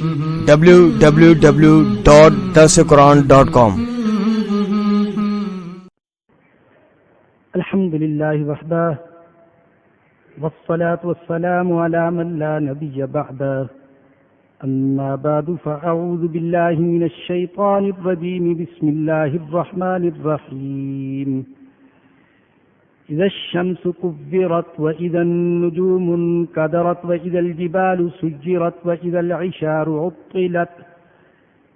www.darsequran.com. الحمد لله وحده والصلاة والسلام على من لا نبي بعده أما بعد فأعوذ بالله من الشيطان الرجيم بسم الله الرحمن الرحيم إذا الشمس كورت وإذا النجوم انكدرت وإذا الجبال سجرت وإذا العشار عطلت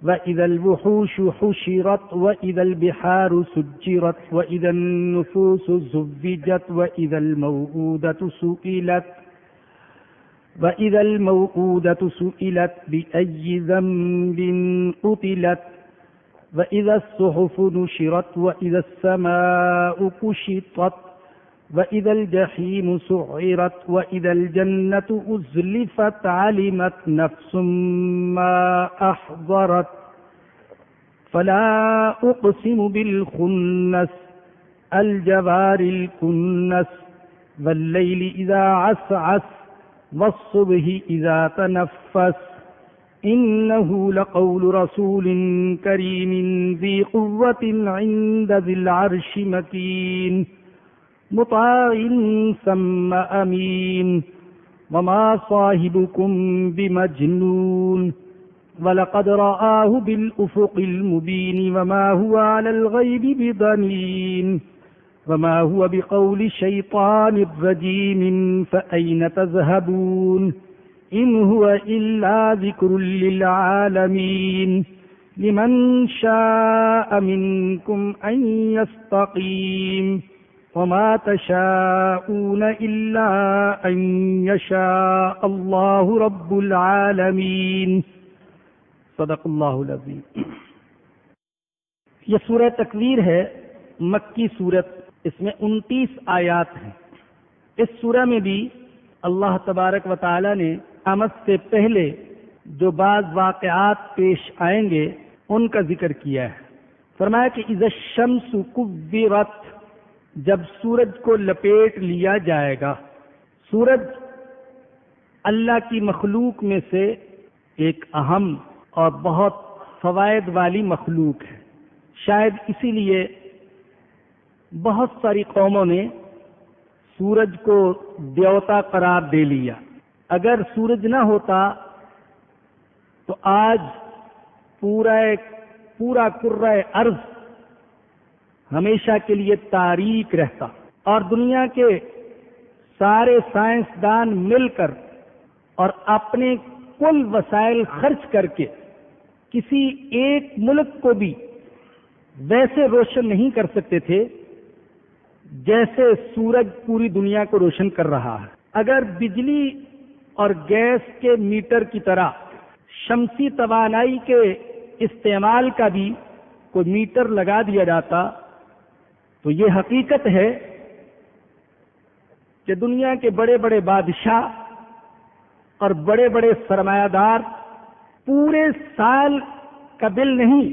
وإذا الوحوش حشرت وإذا البحار سجرت وإذا النفوس زوجت وإذا الموءودة سئلت بأي ذنب قتلت وإذا الصحف نشرت وإذا السماء كشطت وإذا الجحيم سعرت وإذا الجنة أزلفت علمت نفس ما أحضرت فلا أقسم بالخنس الجوار الكنس والليل إذا عسعس والصبح إذا تنفس إنه لقول رسول كريم ذي قوة عند ذي العرش مكين مطاع ثم أمين وما صاحبكم بمجنون ولقد رآه بالأفق المبين وما هو على الغيب بضنين وما هو بقول شيطان رجيم فأين تذهبون إن هو إلا ذكر للعالمين لمن شاء منكم أن يستقيم وما تشاءون إلا أن يشاء الله رب العالمين صدق اللہ العظیم۔ یہ سورہ تکویر ہے، مکی سورت، اس میں 29 آیات ہیں۔ اس سورہ میں بھی اللہ تبارک و تعالی نے قیامت سے پہلے جو بعض واقعات پیش آئیں گے ان کا ذکر کیا ہے۔ فرمایا کہ اذا الشمس کورت، جب سورج کو لپیٹ لیا جائے گا۔ سورج اللہ کی مخلوق میں سے ایک اہم اور بہت فوائد والی مخلوق ہے۔ شاید اسی لیے بہت ساری قوموں نے سورج کو دیوتا قرار دے لیا۔ اگر سورج نہ ہوتا تو آج پورا کرۂ ارض ہمیشہ کے لیے تاریک رہتا، اور دنیا کے سارے سائنسدان مل کر اور اپنے کل وسائل خرچ کر کے کسی ایک ملک کو بھی ویسے روشن نہیں کر سکتے تھے جیسے سورج پوری دنیا کو روشن کر رہا ہے۔ اگر بجلی اور گیس کے میٹر کی طرح شمسی توانائی کے استعمال کا بھی کوئی میٹر لگا دیا جاتا تو یہ حقیقت ہے کہ دنیا کے بڑے بڑے بادشاہ اور بڑے بڑے سرمایہ دار پورے سال کا بل نہیں،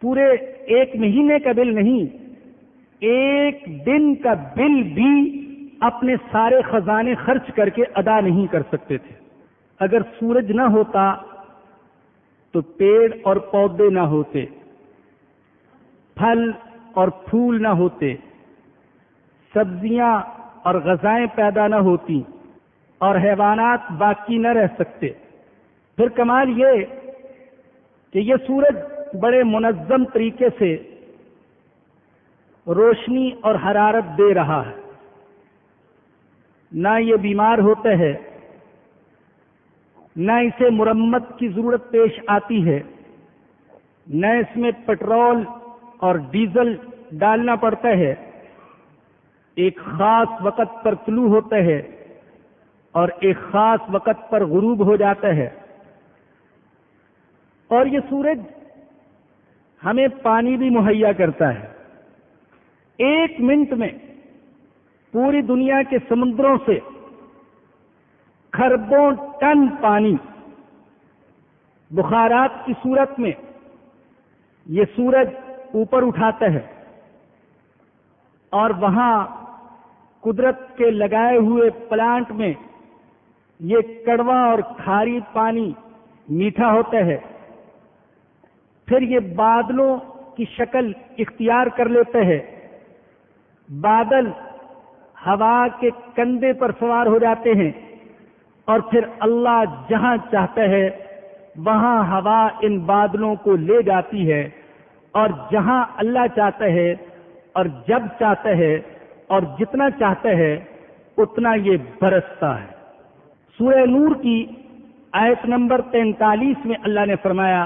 پورے ایک مہینے کا بل نہیں، ایک دن کا بل بھی اپنے سارے خزانے خرچ کر کے ادا نہیں کر سکتے تھے۔ اگر سورج نہ ہوتا تو پیڑ اور پودے نہ ہوتے، پھل اور پھول نہ ہوتے، سبزیاں اور غذائیں پیدا نہ ہوتی، اور حیوانات باقی نہ رہ سکتے۔ پھر کمال یہ کہ یہ سورج بڑے منظم طریقے سے روشنی اور حرارت دے رہا ہے، نہ یہ بیمار ہوتا ہے، نہ اسے مرمت کی ضرورت پیش آتی ہے، نہ اس میں پٹرول اور ڈیزل ڈالنا پڑتا ہے۔ ایک خاص وقت پر طلوع ہوتا ہے اور ایک خاص وقت پر غروب ہو جاتا ہے۔ اور یہ سورج ہمیں پانی بھی مہیا کرتا ہے۔ 1 منٹ میں پوری دنیا کے سمندروں سے خربوں ٹن پانی بخارات کی صورت میں یہ سورج اوپر اٹھاتا ہے اور وہاں قدرت کے لگائے ہوئے پلانٹ میں یہ کڑوا اور کھاری پانی میٹھا ہوتا ہے، پھر یہ بادلوں کی شکل اختیار کر لیتے ہیں، بادل ہوا کے کندھے پر سوار ہو جاتے ہیں، اور پھر اللہ جہاں چاہتا ہے وہاں ہوا ان بادلوں کو لے جاتی ہے، اور جہاں اللہ چاہتا ہے اور جب چاہتا ہے اور جتنا چاہتا ہے اتنا یہ برستا ہے۔ سورہ نور کی آیت نمبر 43 میں اللہ نے فرمایا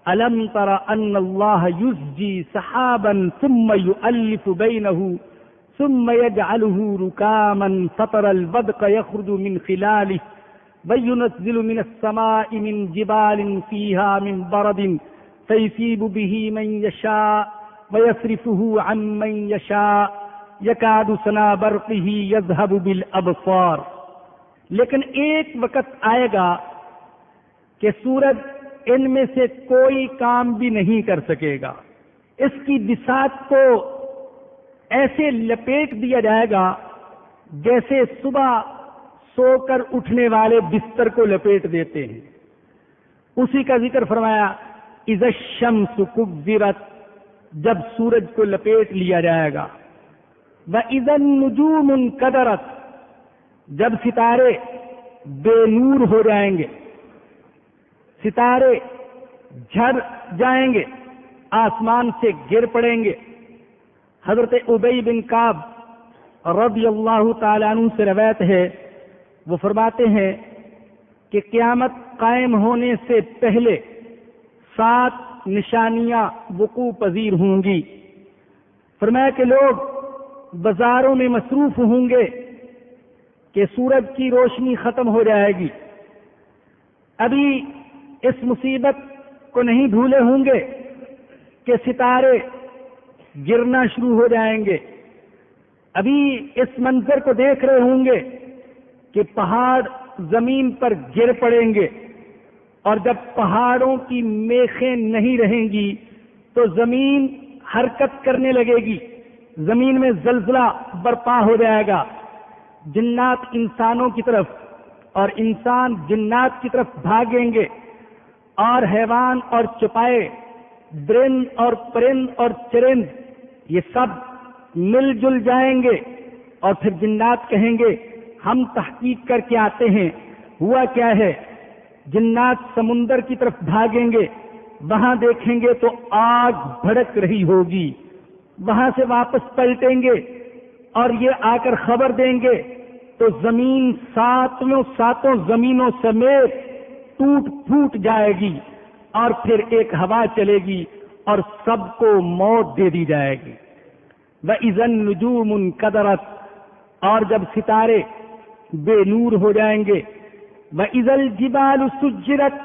أَلَمْ تَرَ أَنَّ اللَّهَ يُزْجِي سَحَابًا ثُمَّ يُؤَلِّفُ بَيْنَهُ ثم يجعله ركاما فترى الودق يخرج من خلاله وينزل من السماء من جبال فيها من برد فيصيب به من يشاء ويصرفه عن من يشاء يكاد سنا برقه يذهب بالأبصار۔ لیکن ایک وقت آئے گا کہ سورج ان میں سے کوئی کام بھی نہیں کر سکے گا، اس کی بساط کو ایسے لپیٹ دیا جائے گا جیسے صبح سو کر اٹھنے والے بستر کو لپیٹ دیتے ہیں۔ اسی کا ذکر فرمایا اذا الشمس کورت، جب سورج کو لپیٹ لیا جائے گا، واذا النجوم انکدرت، جب ستارے بے نور ہو جائیں گے، ستارے جھڑ جائیں گے، آسمان سے گر پڑیں گے۔ حضرت ابی بن کعب رضی اللہ تعالیٰ عنہ سے روایت ہے، وہ فرماتے ہیں کہ قیامت قائم ہونے سے پہلے 7 نشانیاں وقوع پذیر ہوں گی۔ فرمایا کہ لوگ بازاروں میں مصروف ہوں گے کہ سورج کی روشنی ختم ہو جائے گی، ابھی اس مصیبت کو نہیں بھولے ہوں گے کہ ستارے گرنا شروع ہو جائیں گے، ابھی اس منظر کو دیکھ رہے ہوں گے کہ پہاڑ زمین پر گر پڑیں گے، اور جب پہاڑوں کی میخیں نہیں رہیں گی تو زمین حرکت کرنے لگے گی، زمین میں زلزلہ برپا ہو جائے گا، جنات انسانوں کی طرف اور انسان جنات کی طرف بھاگیں گے، اور حیوان اور چوپائے، درند اور پرند اور چرند، یہ سب مل جل جائیں گے، اور پھر جنات کہیں گے ہم تحقیق کر کے آتے ہیں ہوا کیا ہے۔ جنات سمندر کی طرف بھاگیں گے، وہاں دیکھیں گے تو آگ بھڑک رہی ہوگی، وہاں سے واپس پلٹیں گے اور یہ آ کر خبر دیں گے تو زمین ساتوں زمینوں سمیت ٹوٹ پھوٹ جائے گی، اور پھر ایک ہوا چلے گی اور سب کو موت دے دی جائے گی۔ وَإِذَا النُّجُومُ انْكَدَرَتْ، اور جب ستارے بے نور ہو جائیں گے، وَإِذَا الْجِبَالُ سُجِّرَتْ،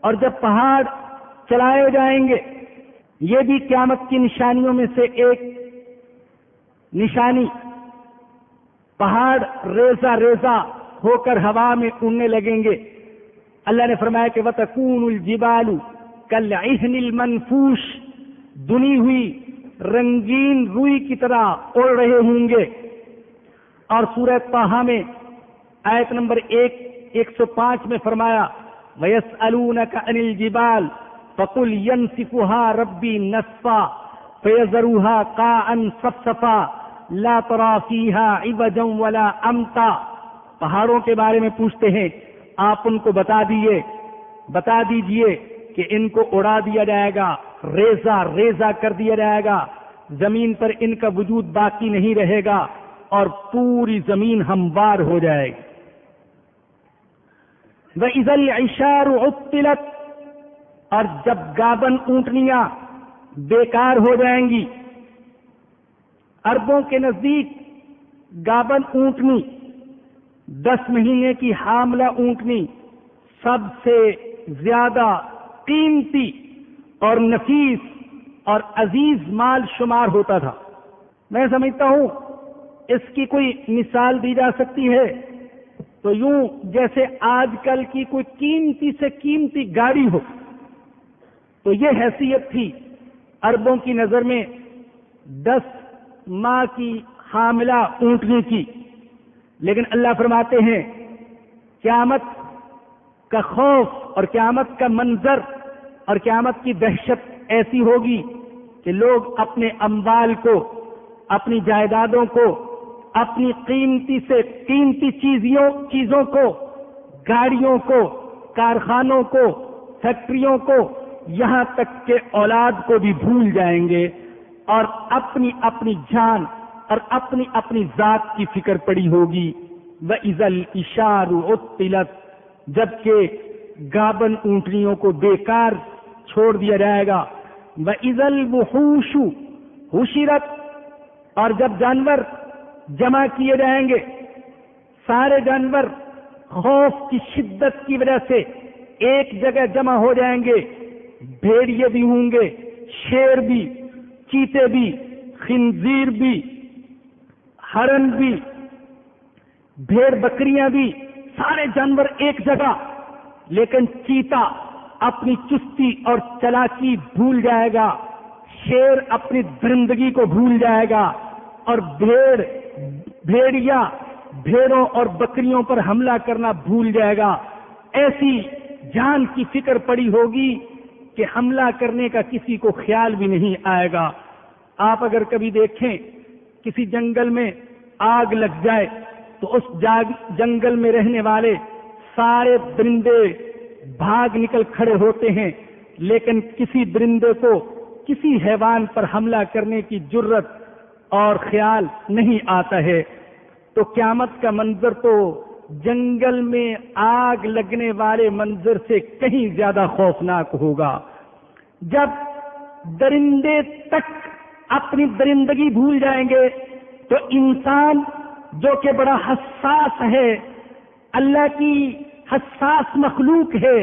اور جب پہاڑ چلائے جائیں گے، یہ بھی قیامت کی نشانیوں میں سے ایک نشانی، پہاڑ ریزہ ریزہ ہو کر ہوا میں اڑنے لگیں گے۔ اللہ نے فرمایا کہ وَتَكُونُ الْجِبَالُ كَالْعِهْنِ الْمَنْفُوشِ، دھنی ہوئی رنگین روئی کی طرح اڑ رہے ہوں گے۔ اور سورہ طٰہٰ میں آیت نمبر 105 میں فرمایا وَيَسْأَلُونَكَ عَنِ الْجِبَالِ فَقُلْ يَنْسِفُهَا رَبِّي نَسْفًا فَيَذَرُهَا قَاعًا صَفْصَفًا لَا تَرَىٰ فِيهَا عِوَجًا وَلَا أَمْتًا۔ پہاڑوں کے بارے میں پوچھتے ہیں، آپ ان کو بتا دیجئے کہ ان کو اڑا دیا جائے گا، ریزہ ریزہ کر دیا جائے گا، زمین پر ان کا وجود باقی نہیں رہے گا اور پوری زمین ہموار ہو جائے گی۔ وَإِذَا الْعِشَارُ عُطِّلَتْ، اور جب گابن اونٹنیاں بیکار ہو جائیں گی۔ عربوں کے نزدیک گابن اونٹنی 10 مہینے کی حاملہ اونٹنی سب سے زیادہ قیمتی اور نفیس اور عزیز مال شمار ہوتا تھا۔ میں سمجھتا ہوں اس کی کوئی مثال دی جا سکتی ہے تو یوں جیسے آج کل کی کوئی قیمتی سے قیمتی گاڑی ہو، تو یہ حیثیت تھی عربوں کی نظر میں 10 ماہ کی حاملہ اونٹنی کی۔ لیکن اللہ فرماتے ہیں قیامت کا خوف اور قیامت کا منظر اور قیامت کی دہشت ایسی ہوگی کہ لوگ اپنے اموال کو، اپنی جائیدادوں کو، اپنی قیمتی سے قیمتی چیزوں کو، گاڑیوں کو، کارخانوں کو، فیکٹریوں کو، یہاں تک کہ اولاد کو بھی بھول جائیں گے اور اپنی اپنی جان اور اپنی اپنی ذات کی فکر پڑی ہوگی۔ وَإِذَا الْإِشَارُ عُطِّلَتْ، جبکہ گابن اونٹنیوں کو بیکار چھوڑ دیا جائے گا۔ وَإِذَا الْوُحُوشُ حُشِرَتْ، اور جب جانور جمع کیے جائیں گے، سارے جانور خوف کی شدت کی وجہ سے ایک جگہ جمع ہو جائیں گے، بھیڑیے بھی ہوں گے، شیر بھی، چیتے بھی، خنزیر بھی، ہرن بھی، بھیڑ بکریاں بھی، سارے جانور ایک جگہ۔ لیکن چیتا اپنی چستی اور چالاکی بھول جائے گا، شیر اپنی درندگی کو بھول جائے گا، اور بھیڑیا بھیڑوں اور بکریوں پر حملہ کرنا بھول جائے گا۔ ایسی جان کی فکر پڑی ہوگی کہ حملہ کرنے کا کسی کو خیال بھی نہیں آئے گا۔ آپ اگر کبھی دیکھیں کسی جنگل میں آگ لگ جائے تو اس جنگل میں رہنے والے سارے درندے بھاگ نکل کھڑے ہوتے ہیں، لیکن کسی درندے کو کسی حیوان پر حملہ کرنے کی جرت اور خیال نہیں آتا ہے۔ تو قیامت کا منظر تو جنگل میں آگ لگنے والے منظر سے کہیں زیادہ خوفناک ہوگا۔ جب درندے تک اپنی درندگی بھول جائیں گے تو انسان جو کہ بڑا حساس ہے، اللہ کی حساس مخلوق ہے،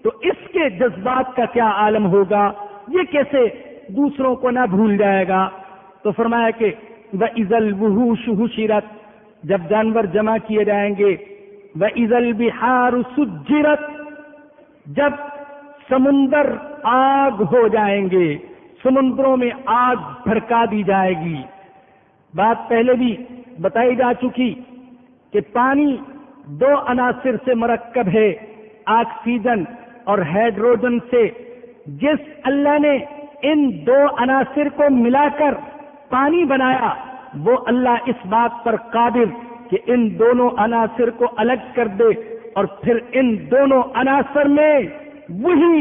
تو اس کے جذبات کا کیا عالم ہوگا، یہ کیسے دوسروں کو نہ بھول جائے گا۔ تو فرمایا کہ وَإِذَا الْوُحُوشُ حُشِرَتْ، جب جانور جمع کیے جائیں گے، وَإِذَا الْبِحَارُ سُجِّرَتْ، جب سمندر آگ ہو جائیں گے، سمندروں میں آگ بھڑکا دی جائے گی۔ بات پہلے بھی بتائی جا چکی کہ پانی دو عناصر سے مرکب ہے، آکسیجن اور ہائیڈروجن سے۔ جس اللہ نے ان دو عناصر کو ملا کر پانی بنایا، وہ اللہ اس بات پر قادر کہ ان دونوں عناصر کو الگ کر دے اور پھر ان دونوں عناصر میں وہی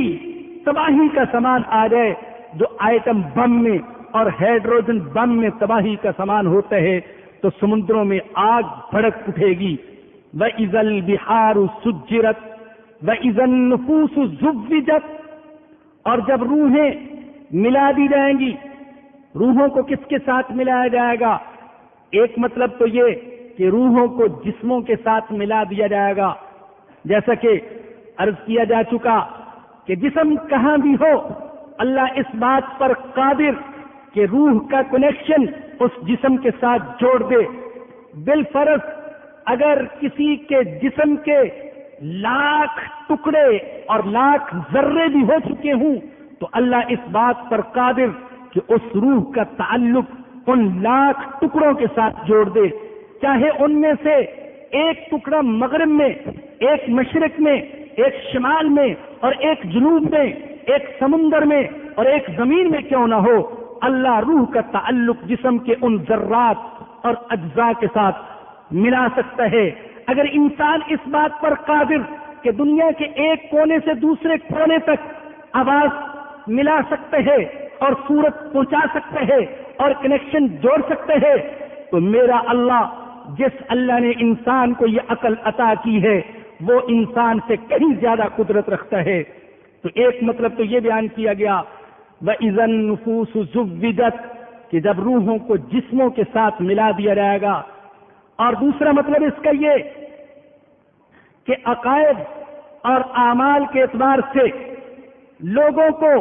تباہی کا سامان آ جائے جو ایٹم بم میں اور ہائیڈروجن بم میں تباہی کا سامان ہوتا ہے، تو سمندروں میں آگ بھڑک اٹھے گی۔ وَإِذَا الْبِحَارُ سُجِّرَتْ وَإِذَا النُّفُوسُ زُوِّجَتْ، اور جب روحیں ملا دی جائیں گی، روحوں کو کس کے ساتھ ملایا جائے گا؟ ایک مطلب تو یہ کہ روحوں کو جسموں کے ساتھ ملا دیا جائے گا، جیسا کہ عرض کیا جا چکا کہ جسم کہاں بھی ہو، اللہ اس بات پر قادر کہ روح کا کنیکشن اس جسم کے ساتھ جوڑ دے۔ بالفرض اگر کسی کے جسم کے لاکھ ٹکڑے اور لاکھ ذرے بھی ہو چکے ہوں تو اللہ اس بات پر قادر کہ اس روح کا تعلق ان لاکھ ٹکڑوں کے ساتھ جوڑ دے، چاہے ان میں سے ایک ٹکڑا مغرب میں، ایک مشرق میں، ایک شمال میں اور ایک جنوب میں، ایک سمندر میں اور ایک زمین میں کیوں نہ ہو، اللہ روح کا تعلق جسم کے ان ذرات اور اجزاء کے ساتھ ملا سکتا ہے۔ اگر انسان اس بات پر قادر کہ دنیا کے ایک کونے سے دوسرے کونے تک آواز ملا سکتے ہیں اور صورت پہنچا سکتے ہیں اور کنیکشن جوڑ سکتے ہیں، تو میرا اللہ، جس اللہ نے انسان کو یہ عقل عطا کی ہے، وہ انسان سے کہیں زیادہ قدرت رکھتا ہے۔ تو ایک مطلب تو یہ بیان کیا گیا وَإِذَا النُّفُوسُ زُوِّجَتْ، کہ جب روحوں کو جسموں کے ساتھ ملا دیا جائے گا، اور دوسرا مطلب اس کا یہ کہ عقائد اور اعمال کے اعتبار سے لوگوں کو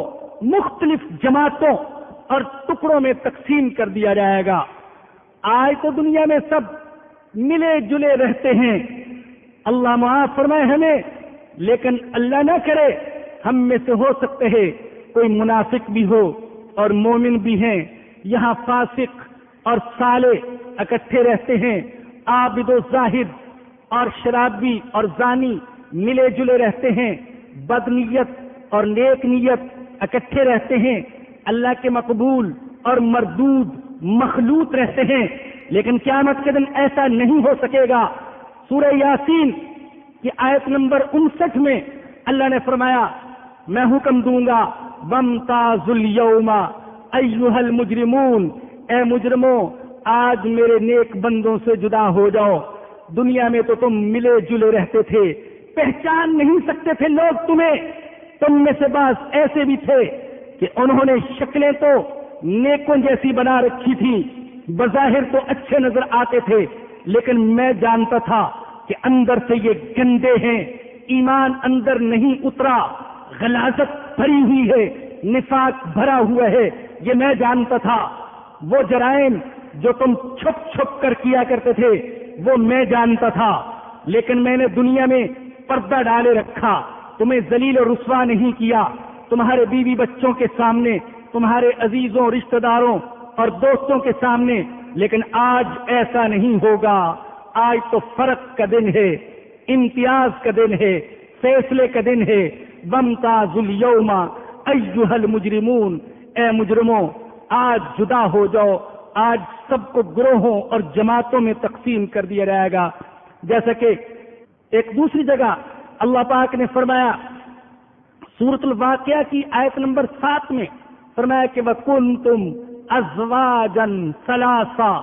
مختلف جماعتوں اور ٹکڑوں میں تقسیم کر دیا جائے گا۔ آج تو دنیا میں سب ملے جلے رہتے ہیں، اللہ معاف فرمائے ہمیں، لیکن اللہ نہ کرے ہم میں سے ہو سکتے ہیں کوئی منافق بھی ہو اور مومن بھی ہیں، یہاں فاسق اور صالح اکٹھے رہتے ہیں، عابد و زاہد اور شرابی اور زانی ملے جلے رہتے ہیں، بدنیت اور نیک نیت اکٹھے رہتے ہیں، اللہ کے مقبول اور مردود مخلوط رہتے ہیں، لیکن قیامت کے دن ایسا نہیں ہو سکے گا۔ سورہ یاسین کی آیت نمبر 59 میں اللہ نے فرمایا میں حکم دوں گا وَامْتَازُوا الْيَوْمَ أَيُّهَا الْمُجْرِمُونَ، اے مجرموں آج میرے نیک بندوں سے جدا ہو جاؤ۔ دنیا میں تو تم ملے جلے رہتے تھے، پہچان نہیں سکتے تھے لوگ تمہیں، تم میں سے بعض ایسے بھی تھے کہ انہوں نے شکلیں تو نیکوں جیسی بنا رکھی تھی، بظاہر تو اچھے نظر آتے تھے، لیکن میں جانتا تھا کہ اندر سے یہ گندے ہیں، ایمان اندر نہیں اترا، غلاظت بھری ہوئی ہے، نفاق بھرا ہوا ہے، یہ میں جانتا تھا۔ وہ جرائم جو تم چھپ چھپ کر کیا کرتے تھے وہ میں جانتا تھا، لیکن میں نے دنیا میں پردہ ڈالے رکھا، تمہیں ذلیل و رسوا نہیں کیا، تمہارے بیوی بچوں کے سامنے، تمہارے عزیزوں رشتہ داروں اور دوستوں کے سامنے، لیکن آج ایسا نہیں ہوگا۔ آج تو فرق کا دن ہے، امتیاز کا دن ہے، فیصلے کا دن ہے۔ وَامْتَازُوا الْيَوْمَ أَيُّهَا الْمُجْرِمُونَ، اے مجرموں آج جدا ہو جاؤ، آج سب کو گروہوں اور جماعتوں میں تقسیم کر دیا جائے گا۔ جیسا کہ ایک دوسری جگہ اللہ پاک نے فرمایا سورۃ الواقعہ کی آیت نمبر 7 میں فرمایا کہ وَكُنْتُمْ أَزْوَاجًا ثَلَاثًا،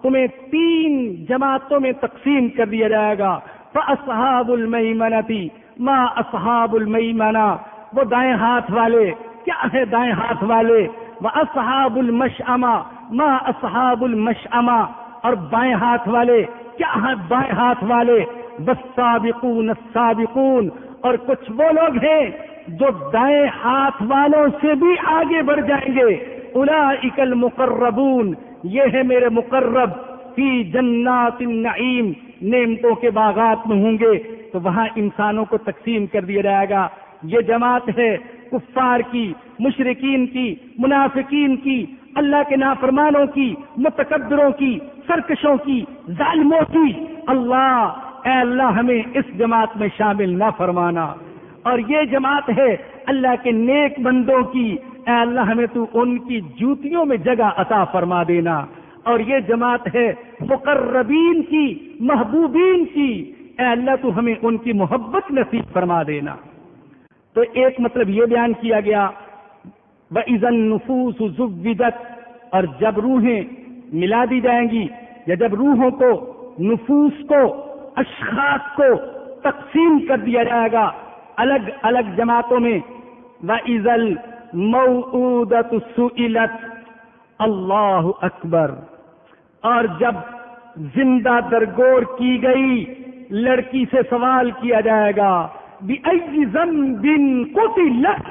تمہیں 3 جماعتوں میں تقسیم کر دیا جائے گا۔ فَأَصْحَابُ الْمَيْمَنَةِ مَا أَصْحَابُ الْمَيْمَنَةِ، وہ دائیں ہاتھ والے کیا ہے دائیں ہاتھ والے، وَأَصْحَابُ الْمَشْأَمَةِ مَا أَصْحَابُ الْمَشْأَمَةِ، اور بائیں ہاتھ والے کیا ہیں بائیں ہاتھ والے، وَالسَّابِقُونَ السَّابِقُونَ، اور کچھ وہ لوگ ہیں جو دائیں ہاتھ والوں سے بھی آگے بڑھ جائیں گے۔ اولئک المقربون، یہ ہے میرے مقرب، فی جنات النعیم، نعمتوں کے باغات میں ہوں گے۔ تو وہاں انسانوں کو تقسیم کر دیا جائے گا۔ یہ جماعت ہے کفار کی، مشرکین کی، منافقین کی، اللہ کے نافرمانوں کی، متکبروں کی، سرکشوں کی، ظالموں کی۔ اے اللہ ہمیں اس جماعت میں شامل نہ فرمانا۔ اور یہ جماعت ہے اللہ کے نیک بندوں کی، اے اللہ ہمیں تو ان کی جوتیوں میں جگہ عطا فرما دینا۔ اور یہ جماعت ہے مقربین کی، محبوبین کی، اے اللہ تو ہمیں ان کی محبت نصیب فرما دینا۔ تو ایک مطلب یہ بیان کیا گیا وَإِذَا النُّفُوسُ زُوِّجَتْ، اور جب روحیں ملا دی جائیں گی، یا جب روحوں کو، نفوس کو، اشخاص کو تقسیم کر دیا جائے گا الگ الگ جماعتوں میں۔ وَإِذَا الْمَوْءُودَةُ سُئِلَتْ، اللہ اکبر، اور جب زندہ درگور کی گئی لڑکی سے سوال کیا جائے گا بِأَيِّ ذَنبٍ قُتِلَتْ،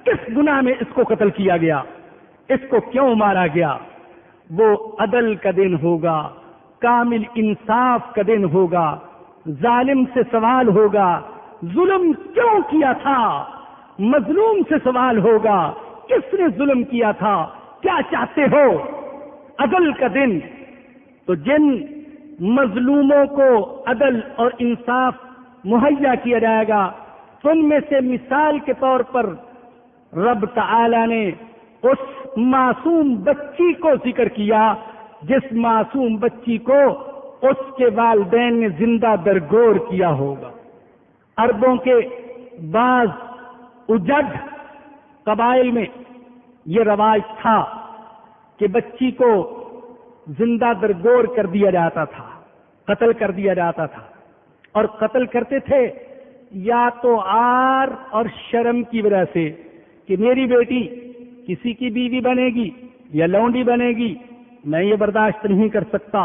کس گناہ میں اس کو قتل کیا گیا، اس کو کیوں مارا گیا۔ وہ عدل کا دن ہوگا، کامل انصاف کا دن ہوگا، ظالم سے سوال ہوگا ظلم کیوں کیا تھا، مظلوم سے سوال ہوگا کس نے ظلم کیا تھا، کیا چاہتے ہو، عدل کا دن۔ تو جن مظلوموں کو عدل اور انصاف مہیا کیا جائے گا، ان میں سے مثال کے طور پر رب تعالی نے اس معصوم بچی کو ذکر کیا جس معصوم بچی کو اس کے والدین نے زندہ درگور کیا ہوگا۔ عربوں کے بعض اجڑ قبائل میں یہ رواج تھا کہ بچی کو زندہ درگور کر دیا جاتا تھا، قتل کر دیا جاتا تھا، اور قتل کرتے تھے یا تو عار اور شرم کی وجہ سے کہ میری بیٹی کسی کی بیوی بنے گی یا لونڈی بنے گی، میں یہ برداشت نہیں کر سکتا،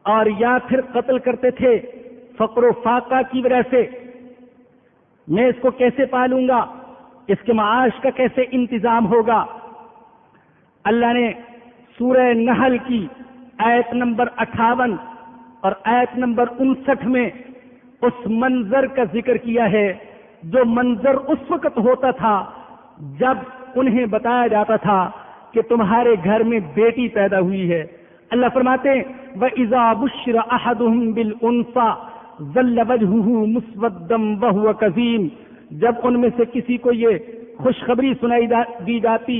اور یا پھر قتل کرتے تھے فقر و فاقہ کی وجہ سے، میں اس کو کیسے پالوں گا، اس کے معاش کا کیسے انتظام ہوگا۔ اللہ نے سورہ نحل کی آیت نمبر 58 اور آیت نمبر 59 میں اس منظر کا ذکر کیا ہے جو منظر اس وقت ہوتا تھا جب انہیں بتایا جاتا تھا کہ تمہارے گھر میں بیٹی پیدا ہوئی ہے۔ اللہ فرماتے ہیں وَإِذَا بُشِّرَ أَحَدُهُمْ بِالْأُنثَىٰ ظل وجهه مسودا وهو كظيم. جب ان میں سے کسی کو یہ خوشخبری سنائی دی جاتی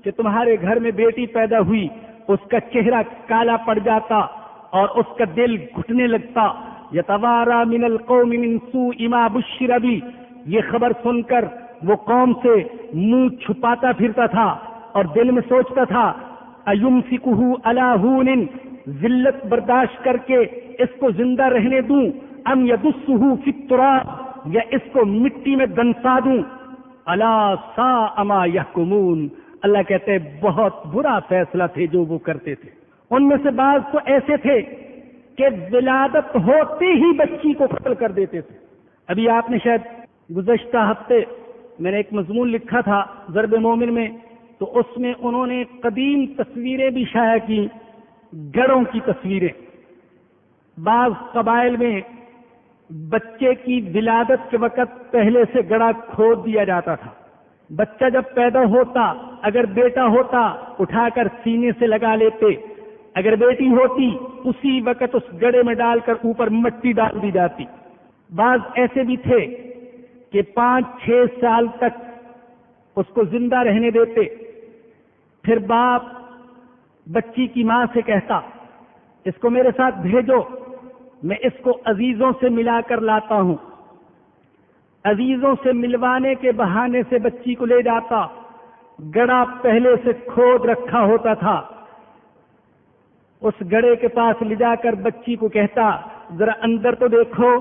کہ تمہارے گھر میں بیٹی پیدا ہوئی، اس کا چہرہ کالا پڑ جاتا اور اس کا دل گھٹنے لگتا. یتوارا من القوم من سوء ما بشر بی، یہ خبر سن کر وہ قوم سے منہ چھپاتا پھرتا تھا اور دل میں سوچتا تھا ایمسکہ علی ہون، ذلت برداشت کر کے اس کو زندہ رہنے دوں، ام یدسہ فی التراب، یا اس کو مٹی میں دنسا دوں. الا ساء ما یحکمون. اللہ کہتے ہیں بہت برا فیصلہ تھے جو وہ کرتے تھے. ان میں سے بعض تو ایسے تھے کہ ولادت ہوتے ہی بچی کو قتل کر دیتے تھے. ابھی آپ نے شاید گزشتہ ہفتے میں نے ایک مضمون لکھا تھا ضرب مومن میں، تو اس میں انہوں نے قدیم تصویریں بھی شائع کی، گڑوں کی تصویریں. بعض قبائل میں بچے کی ولادت کے وقت پہلے سے گڑا کھود دیا جاتا تھا. بچہ جب پیدا ہوتا اگر بیٹا ہوتا اٹھا کر سینے سے لگا لیتے، اگر بیٹی ہوتی اسی وقت اس گڑے میں ڈال کر اوپر مٹی ڈال دی جاتی. بعض ایسے بھی تھے کہ 5-6 سال تک اس کو زندہ رہنے دیتے. پھر باپ بچی کی ماں سے کہتا اس کو میرے ساتھ بھیجو، میں اس کو عزیزوں سے ملا کر لاتا ہوں. عزیزوں سے ملوانے کے بہانے سے بچی کو لے جاتا. گڑا پہلے سے کھود رکھا ہوتا تھا، اس گڑے کے پاس لے جا کر بچی کو کہتا ذرا اندر تو دیکھو.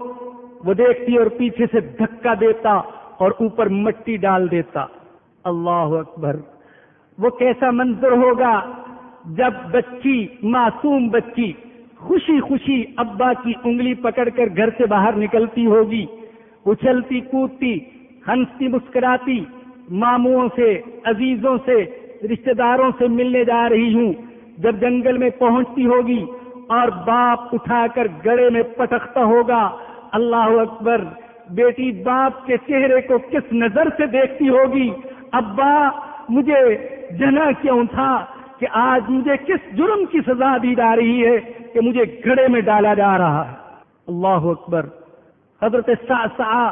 وہ دیکھتی اور پیچھے سے دھکا دیتا اور اوپر مٹی ڈال دیتا. اللہ اکبر. وہ کیسا منظر ہوگا جب بچی، معصوم بچی، خوشی خوشی ابا کی انگلی پکڑ کر گھر سے باہر نکلتی ہوگی، اچھلتی کودتی، ہنستی مسکراتی، ماموں سے، عزیزوں سے، رشتہ داروں سے ملنے جا رہی ہوں. جب جنگل میں پہنچتی ہوگی اور باپ اٹھا کر گڑے میں پٹکتا ہوگا. اللہ اکبر. بیٹی باپ کے چہرے کو کس نظر سے دیکھتی ہوگی. ابا مجھے جنا کیوں تھا کہ آج مجھے کس جرم کی سزا دی جا رہی ہے کہ مجھے گھڑے میں ڈالا جا رہا ہے. اللہ اکبر. حضرت صعصعہ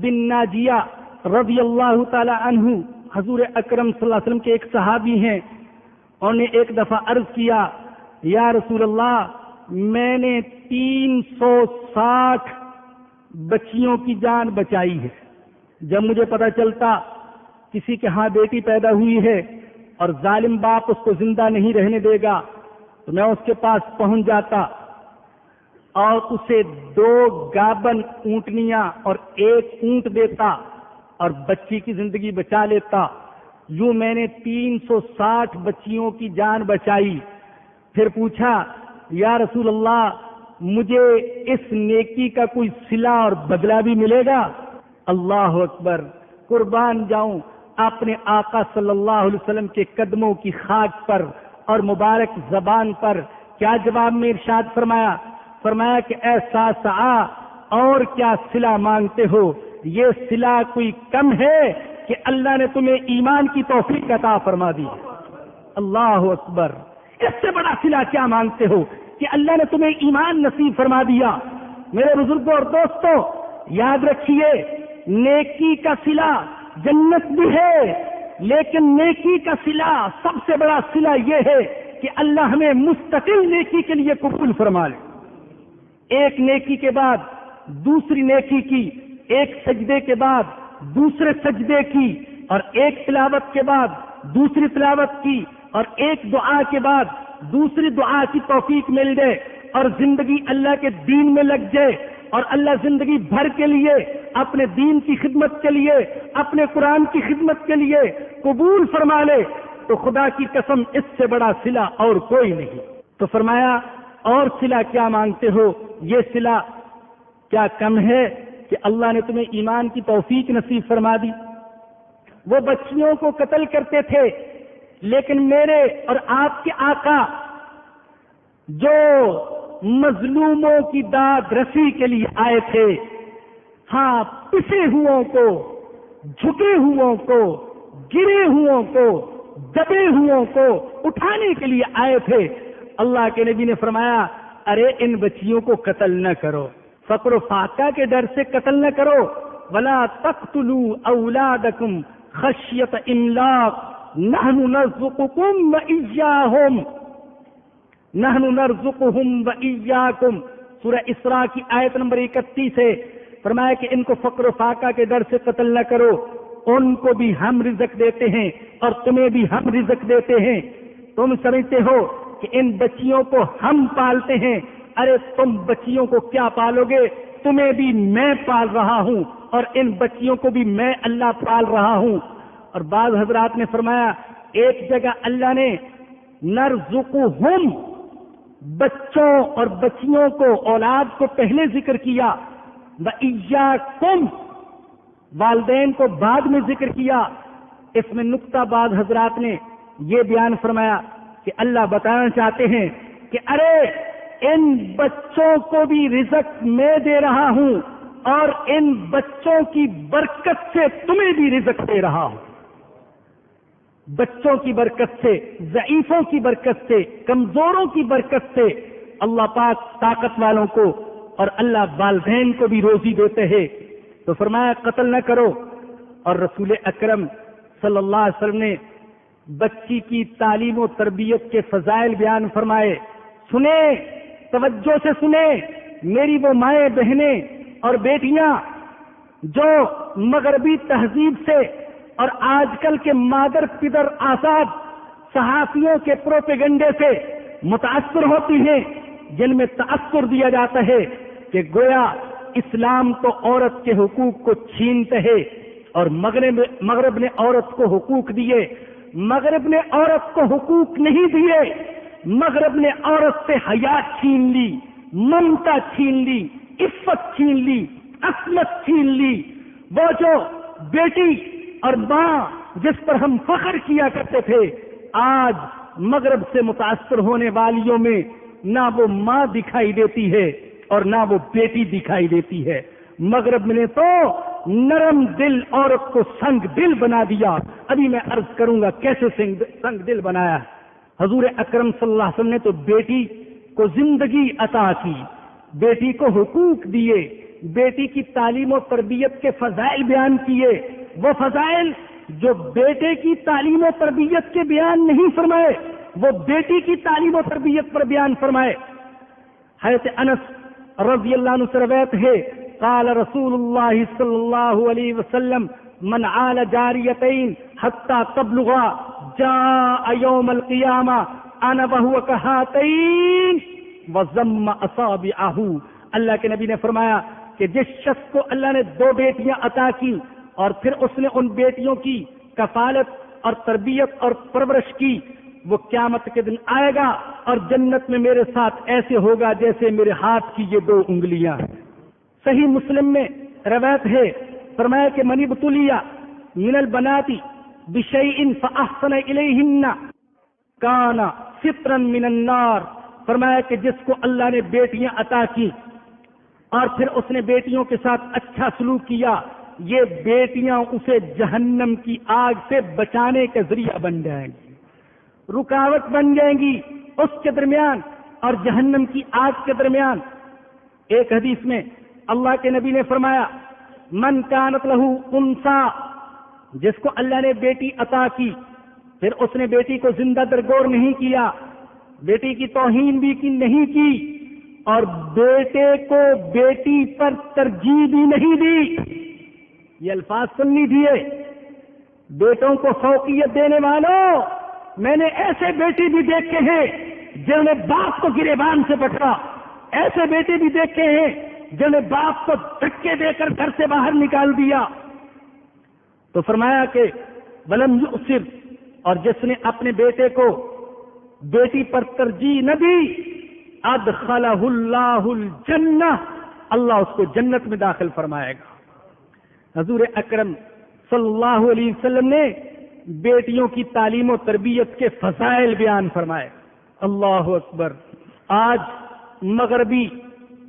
بن ناجیہ رضی اللہ تعالی عنہ حضور اکرم صلی اللہ علیہ وسلم کے ایک صحابی ہیں. انہوں نے ایک دفعہ عرض کیا یا رسول اللہ میں نے 360 بچیوں کی جان بچائی ہے. جب مجھے پتا چلتا کسی کے ہاں بیٹی پیدا ہوئی ہے اور ظالم باپ اس کو زندہ نہیں رہنے دے گا تو میں اس کے پاس پہنچ جاتا اور اسے 2 گابن اونٹنیاں اور 1 اونٹ دیتا اور بچی کی زندگی بچا لیتا. یوں میں نے 360 بچیوں کی جان بچائی. پھر پوچھا یا رسول اللہ مجھے اس نیکی کا کوئی صلہ اور بدلہ بھی ملے گا؟ اللہ اکبر. قربان جاؤں اپنے آقا صلی اللہ علیہ وسلم کے قدموں کی خاک پر اور مبارک زبان پر کیا جواب میں ارشاد فرمایا کہ اے صعصعہ اور کیا صلہ مانگتے ہو؟ یہ صلہ کوئی کم ہے کہ اللہ نے تمہیں ایمان کی توفیق عطا فرما دی. اللہ اکبر. اس سے بڑا صلہ کیا مانگتے ہو کہ اللہ نے تمہیں ایمان نصیب فرما دیا. میرے بزرگوں اور دوستوں یاد رکھیے نیکی کا صلہ جنت بھی ہے، لیکن نیکی کا صلہ سب سے بڑا صلہ یہ ہے کہ اللہ ہمیں مستقل نیکی کے لیے قبول فرما لے. ایک نیکی کے بعد دوسری نیکی کی، ایک سجدے کے بعد دوسرے سجدے کی، اور ایک تلاوت کے بعد دوسری تلاوت کی، اور ایک دعا کے بعد دوسری دعا کی توفیق مل جائے اور زندگی اللہ کے دین میں لگ جائے اور اللہ زندگی بھر کے لیے اپنے دین کی خدمت کے لیے، اپنے قرآن کی خدمت کے لیے قبول فرما لے تو خدا کی قسم اس سے بڑا صلہ اور کوئی نہیں. تو فرمایا اور صلہ کیا مانگتے ہو؟ یہ صلہ کیا کم ہے کہ اللہ نے تمہیں ایمان کی توفیق نصیب فرما دی. وہ بچیوں کو قتل کرتے تھے لیکن میرے اور آپ کے آقا جو مظلوموں کی داد رسی کے لیے آئے تھے، ہاں پسے ہوئوں کو، جھکے ہوئوں کو، گرے ہوئوں کو، دبے ہوئوں کو اٹھانے کے لیے آئے تھے. اللہ کے نبی نے فرمایا ارے ان بچیوں کو قتل نہ کرو. فقر و فاقہ کے ڈر سے قتل نہ کرو. ولا تقتلوا اولادکم خشیۃ املاق نحن نرزقکم وإیاہم نحن نرزقہم وإیاکم. سورہ اسراء کی آیت نمبر 31 ہے. فرمایا کہ ان کو فقر و فاقہ کے ڈر سے قتل نہ کرو، ان کو بھی ہم رزق دیتے ہیں اور تمہیں بھی ہم رزق دیتے ہیں. تم سمجھتے ہو کہ ان بچیوں کو ہم پالتے ہیں، ارے تم بچیوں کو کیا پالو گے، تمہیں بھی میں پال رہا ہوں اور ان بچیوں کو بھی میں اللہ پال رہا ہوں. اور بعض حضرات نے فرمایا ایک جگہ اللہ نے نرزقہم بچوں اور بچیوں کو، اولاد کو پہلے ذکر کیا، وإیاکم والدین کو بعد میں ذکر کیا. اس میں نقطہ بعض حضرات نے یہ بیان فرمایا کہ اللہ بتانا چاہتے ہیں کہ ارے ان بچوں کو بھی رزق میں دے رہا ہوں اور ان بچوں کی برکت سے تمہیں بھی رزق دے رہا ہوں. بچوں کی برکت سے، ضعیفوں کی برکت سے، کمزوروں کی برکت سے اللہ پاک طاقت والوں کو اور اللہ والدین کو بھی روزی دیتے ہیں. تو فرمایا قتل نہ کرو. اور رسول اکرم صلی اللہ علیہ وسلم نے بچی کی تعلیم و تربیت کے فضائل بیان فرمائے. سنیں، توجہ سے سنیں میری وہ مائیں بہنیں اور بیٹیاں جو مغربی تہذیب سے اور آج کل کے مادر پدر آزاد صحافیوں کے پروپیگنڈے سے متاثر ہوتی ہیں، جن میں تاثر دیا جاتا ہے کہ گویا اسلام تو عورت کے حقوق کو چھینتے ہے اور مغرب نے عورت کو حقوق دیے. مغرب نے عورت کو حقوق نہیں دیے، مغرب نے عورت سے حیا چھین لی، ممتا چھین لی، عفت چھین لی، عصمت چھین لی. وہ جو بیٹی اور ماں جس پر ہم فخر کیا کرتے تھے، آج مغرب سے متاثر ہونے والیوں میں نہ وہ ماں دکھائی دیتی ہے اور نہ وہ بیٹی دکھائی دیتی ہے. مغرب نے تو نرم دل عورت کو سنگ دل بنا دیا. ابھی میں عرض کروں گا کیسے سنگ دل بنایا. حضور اکرم صلی اللہ علیہ وسلم نے تو بیٹی کو زندگی عطا کی، بیٹی کو حقوق دیے، بیٹی کی تعلیم و تربیت کے فضائل بیان کیے. وہ فضائل جو بیٹے کی تعلیم و تربیت کے بیان نہیں فرمائے، وہ بیٹی کی تعلیم و تربیت پر بیان فرمائے. حضرت انس رضی اللہ عنہ سے روایت ہے، قال رسول اللہ صلی اللہ علیہ وسلم من عال جاریتین حتی تبلغا جاء یوم القیامہ انا وہو کہاتین وضم اصابعہ. اللہ کے نبی نے فرمایا کہ جس شخص کو اللہ نے 2 بیٹیاں عطا کی اور پھر اس نے ان بیٹیوں کی کفالت اور تربیت اور پرورش کی، وہ قیامت کے دن آئے گا اور جنت میں میرے ساتھ ایسے ہوگا جیسے میرے ہاتھ کی یہ 2 انگلیاں ہیں. صحیح مسلم میں روایت ہے، فرمایا کہ من ابتلی من البنات بشیء فاحسن الیہن کان سترا من النار. فرمایا کہ جس کو اللہ نے بیٹیاں عطا کی اور پھر اس نے بیٹیوں کے ساتھ اچھا سلوک کیا، یہ بیٹیاں اسے جہنم کی آگ سے بچانے کا ذریعہ بن جائیں گی، رکاوٹ بن جائیں گی اس کے درمیان اور جہنم کی آگ کے درمیان. ایک حدیث میں اللہ کے نبی نے فرمایا من کانت لہ انثی، جس کو اللہ نے بیٹی عطا کی پھر اس نے بیٹی کو زندہ درگور نہیں کیا، بیٹی کی توہین بھی کی نہیں کی اور بیٹے کو بیٹی پر ترجیح بھی نہیں دی. یہ الفاظ سن لیجیے، بیٹوں کو فوقیت دینے والوں، میں نے ایسے بیٹے بھی دیکھے ہیں جنہوں نے باپ کو گریبان سے پکڑا، ایسے بیٹے بھی دیکھے ہیں جنہوں نے باپ کو دھکے دے کر گھر سے باہر نکال دیا. تو فرمایا کہ ولم یؤثر، اور جس نے اپنے بیٹے کو بیٹی پر ترجیح نہ دی ادخلہ اللہ الجنہ، اللہ اس کو جنت میں داخل فرمائے گا. حضور اکرم صلی اللہ علیہ وسلم نے بیٹیوں کی تعلیم و تربیت کے فضائل بیان فرمائے. اللہ اکبر. آج مغربی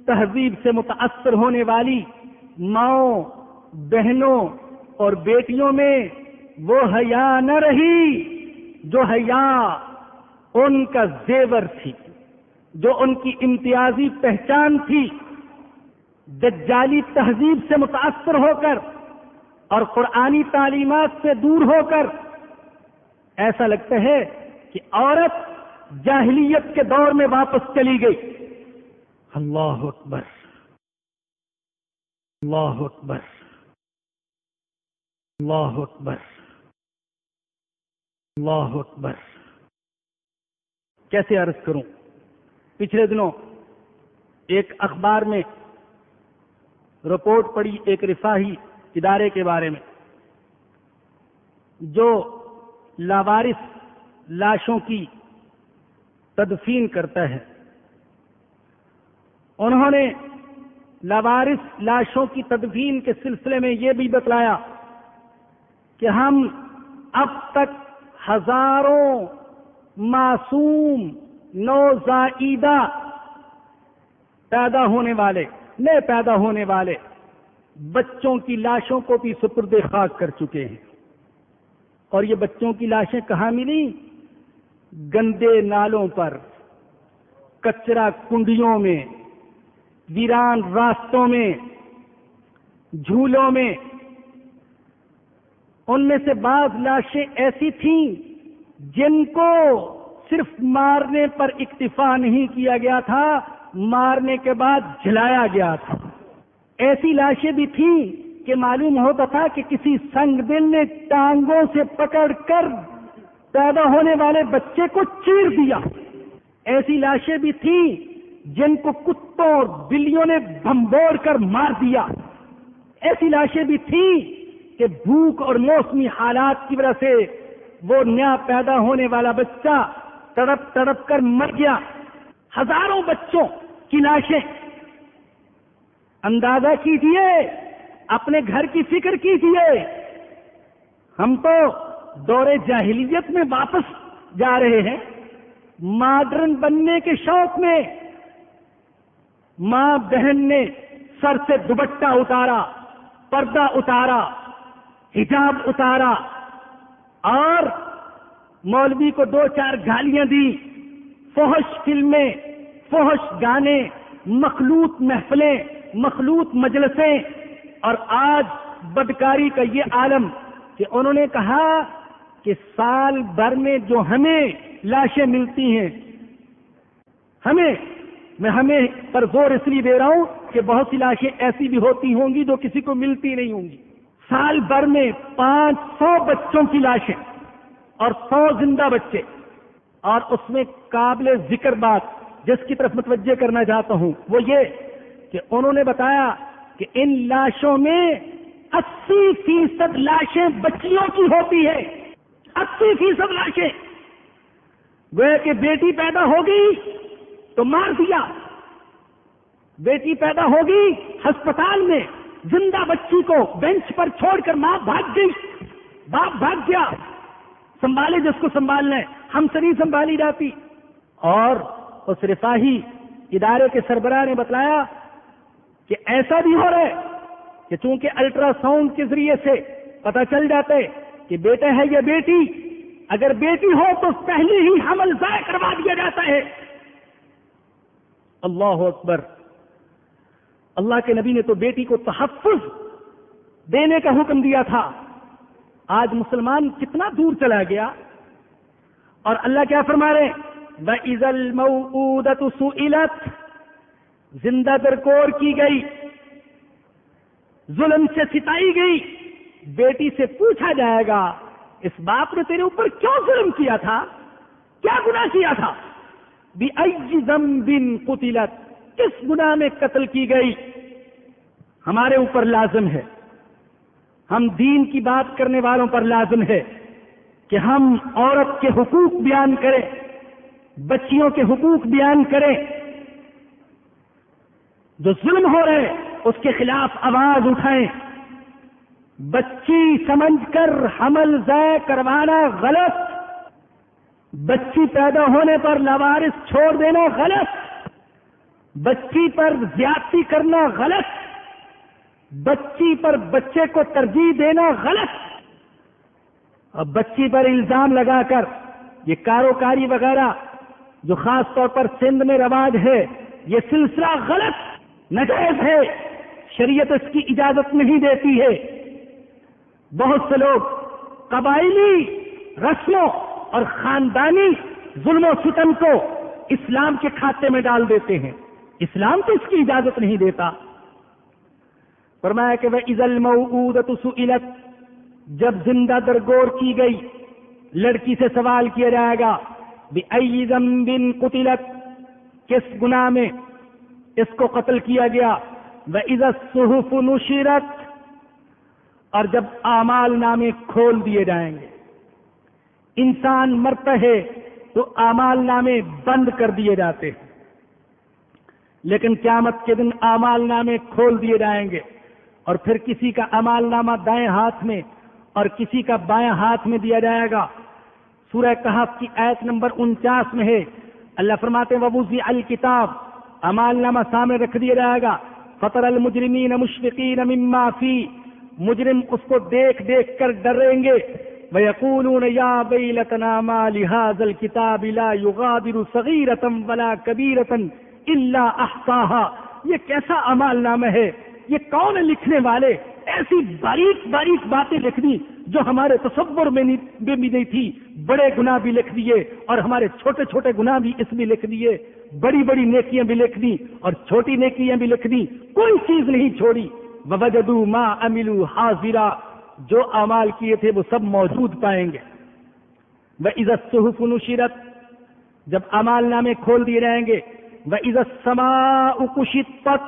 تہذیب سے متاثر ہونے والی ماؤں، بہنوں اور بیٹیوں میں وہ حیا نہ رہی جو حیا ان کا زیور تھی، جو ان کی امتیازی پہچان تھی. دجالی تہذیب سے متاثر ہو کر اور قرآنی تعلیمات سے دور ہو کر ایسا لگتا ہے کہ عورت جاہلیت کے دور میں واپس چلی گئی۔ اللہ اکبر، اللہ اکبر، اللہ اکبر، اللہ اکبر۔ کیسے عرض کروں؟ پچھلے دنوں ایک اخبار میں رپورٹ پڑھی ایک رفاہی ادارے کے بارے میں جو لاوارث لاشوں کی تدفین کرتا ہے۔ انہوں نے لاوارث لاشوں کی تدفین کے سلسلے میں یہ بھی بتلایا کہ ہم اب تک ہزاروں معصوم نوزائیدہ پیدا ہونے والے، نئے پیدا ہونے والے بچوں کی لاشوں کو بھی سپرد خاک کر چکے ہیں۔ اور یہ بچوں کی لاشیں کہاں ملی؟ گندے نالوں پر، کچرا کنڈیوں میں، ویران راستوں میں، جھولوں میں۔ ان میں سے بعض لاشیں ایسی تھیں جن کو صرف مارنے پر اکتفا نہیں کیا گیا تھا، مارنے کے بعد جلایا گیا تھا۔ ایسی لاشیں بھی تھیں کہ معلوم ہوتا تھا کہ کسی سنگ دل نے ٹانگوں سے پکڑ کر پیدا ہونے والے بچے کو چیر دیا۔ ایسی لاشیں بھی تھیں جن کو کتوں اور بلیوں نے بھمبور کر مار دیا۔ ایسی لاشیں بھی تھیں کہ بھوک اور موسمی حالات کی وجہ سے وہ نیا پیدا ہونے والا بچہ تڑپ تڑپ کر مر گیا۔ ہزاروں بچوں کی لاشیں۔ اندازہ کیجئے، اپنے گھر کی فکر کیجئے۔ ہم تو دور جاہلیت میں واپس جا رہے ہیں، ماڈرن بننے کے شوق میں۔ ماں بہن نے سر سے دوپٹہ اتارا، پردہ اتارا، حجاب اتارا، اور مولوی کو دو چار گالیاں دی، فحش فلمیں، فحش گانے، مخلوط محفلیں، مخلوط مجلسیں، اور آج بدکاری کا یہ عالم کہ انہوں نے کہا کہ سال بھر میں جو ہمیں لاشیں ملتی ہیں، میں ہمیں پر زور اس لیے دے رہا ہوں کہ بہت سی لاشیں ایسی بھی ہوتی ہوں گی جو کسی کو ملتی نہیں ہوں گی۔ سال بھر میں 500 بچوں کی لاشیں اور 100 زندہ بچے۔ اور اس میں قابل ذکر بات جس کی طرف متوجہ کرنا چاہتا ہوں وہ یہ کہ انہوں نے بتایا کہ ان لاشوں میں 80% لاشیں بچیوں کی ہوتی ہے۔ 80% لاشیں۔ گویا کہ بیٹی پیدا ہوگی تو مار دیا، بیٹی پیدا ہوگی ہسپتال میں، زندہ بچی کو بینچ پر چھوڑ کر ماں بھاگ گئی، باپ بھاگ گیا، سنبھالے جس کو سنبھالنا ہے، ہم سے نہیں سنبھالی جاتی۔ اور اس رفاہی ادارے کے سربراہ نے بتلایا کہ ایسا بھی ہو رہا ہے کہ چونکہ الٹرا ساؤنڈ کے ذریعے سے پتہ چل جاتا ہے کہ بیٹا ہے یا بیٹی، اگر بیٹی ہو تو پہلے ہی حمل ضائع کروا دیا جاتا ہے۔ اللہ اکبر۔ اللہ کے نبی نے تو بیٹی کو تحفظ دینے کا حکم دیا تھا۔ آج مسلمان کتنا دور چلا گیا، اور اللہ کیا فرما رہے ہیں؟ وَإِذَا الْمَوْءُودَةُ سُئِلَتْ، زندہ درکور کی گئی، ظلم سے ستائی گئی، بیٹی سے پوچھا جائے گا اس باپ نے تیرے اوپر کیوں ظلم کیا تھا، کیا گناہ کیا تھا؟ بِأَيِّ ذَنبٍ قُتِلَتْ، کس گناہ میں قتل کی گئی؟ ہمارے اوپر لازم ہے، ہم دین کی بات کرنے والوں پر لازم ہے کہ ہم عورت کے حقوق بیان کریں، بچیوں کے حقوق بیان کریں، جو ظلم ہو رہے اس کے خلاف آواز اٹھائیں۔ بچی سمجھ کر حمل ضائع کروانا غلط، بچی پیدا ہونے پر لاوارث چھوڑ دینا غلط، بچی پر زیادتی کرنا غلط، بچی پر بچے کو ترجیح دینا غلط، اور بچی پر الزام لگا کر یہ کاروکاری وغیرہ جو خاص طور پر سندھ میں رواج ہے، یہ سلسلہ غلط، ناجائز ہے۔ شریعت اس کی اجازت نہیں دیتی ہے۔ بہت سے لوگ قبائلی رسموں اور خاندانی ظلم و ستم کو اسلام کے کھاتے میں ڈال دیتے ہیں، اسلام تو اس کی اجازت نہیں دیتا۔ فرمایا کہ وَإِذَا الْمَوْءُودَةُ سُئِلَتْ، جب زندہ درگور کی گئی لڑکی سے سوال کیا جائے گا بِأَيِّ ذَنبٍ قُتِلَتْ، کس گناہ میں اس کو قتل کیا گیا۔ وَإِذَا الصُّحُفُ نُشِرَتْ، اور جب اعمال نامے کھول دیے جائیں گے، انسان مرتا ہے تو اعمال نامے بند کر دیے جاتے ہیں، لیکن قیامت کے دن اعمال نامے کھول دیے جائیں گے، اور پھر کسی کا اعمال نامہ دائیں ہاتھ میں اور کسی کا بائیں ہاتھ میں دیا جائے گا۔ سورہ کہف کی آیت نمبر 49 میں ہے، اللہ فرماتے ہیں وَوُضِعَ الْكِتَابُ، اعمال نامہ سامنے رکھ دیا جائے گا، فَتَرَى الْمُجْرِمِينَ مُشْفِقِينَ مِمَّا فِيهِ، مجرم اس کو دیکھ دیکھ کر ڈریں گے، وَيَقُولُونَ يَا وَيْلَتَنَا مَا لِهَذَا الْكِتَابِ لَا يُغَادِرُ صَغِيرَةً وَلَا كَبِيرَةً إِلَّا أَحْصَاهَا، یہ کیسا اعمال نامہ ہے، یہ کون ہے لکھنے والے، ایسی باریک باریک باتیں لکھ دی جو ہمارے تصور میں بھی نہیں تھی، بڑے گناہ بھی لکھ دیے اور ہمارے چھوٹے چھوٹے گناہ بھی اس میں لکھ دیے، بڑی بڑی نیکیاں بھی لکھ دی اور چھوٹی نیکیاں بھی لکھ دی، کوئی چیز نہیں چھوڑی۔ وَوَجَدُوا مَا عَمِلُوا حَاضِرًا، جو اعمال کیے تھے وہ سب موجود پائیں گے۔ وَإِذَا الصُّحُفُ نُشِرَتْ، جب اعمال نامے کھول دیے جائیں گے۔ وَإِذَا السَّمَاءُ كُشِطَّتْ،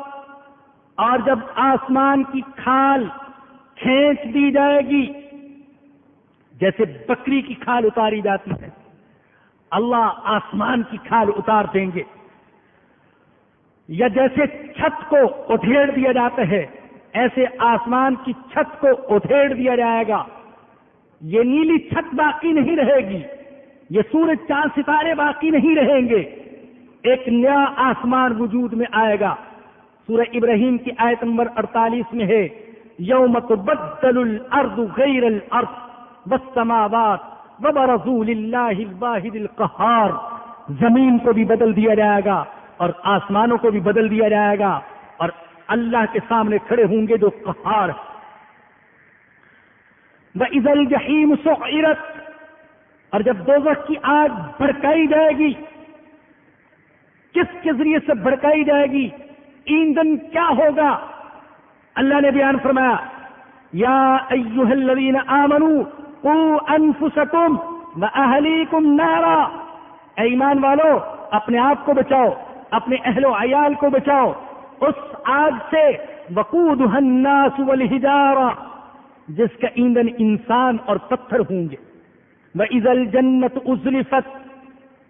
اور جب آسمان کی کھال کھینچ دی جائے گی، جیسے بکری کی کھال اتاری جاتی ہے، اللہ آسمان کی کھال اتار دیں گے، یا جیسے چھت کو ادھیڑ دیا جاتا ہے ایسے آسمان کی چھت کو ادھیڑ دیا جائے گا۔ یہ نیلی چھت باقی نہیں رہے گی، یہ سورج چاند ستارے باقی نہیں رہیں گے، ایک نیا آسمان وجود میں آئے گا۔ سورہ ابراہیم کی آیت نمبر 48 میں ہے یوم تبدل الارض غیر الارض والسماوات وبرزوا للہ الواحد القہار، زمین کو بھی بدل دیا جائے گا اور آسمانوں کو بھی بدل دیا جائے گا اور اللہ کے سامنے کھڑے ہوں گے جو قہار ہے۔ وَإِذَا الْجَحِيمُ سُعِّرَتْ، اور جب دوزخ کی آگ بھڑکائی جائے گی، کس کے ذریعے سے بھڑکائی جائے گی، ایندھن کیا ہوگا؟ اللہ نے بیان فرمایا یا ایھا الذین آمنوا قوا انفسکم واہلیکم نارا، اے ایمان والو اپنے آپ کو بچاؤ، اپنے اہل و عیال کو بچاؤ اس آگ سے، وقودھا الناس والحجارہ، جس کا ایندھن انسان اور پتھر ہوں گے۔ وَإِذَا الْجَنَّةُ أُزْلِفَتْ،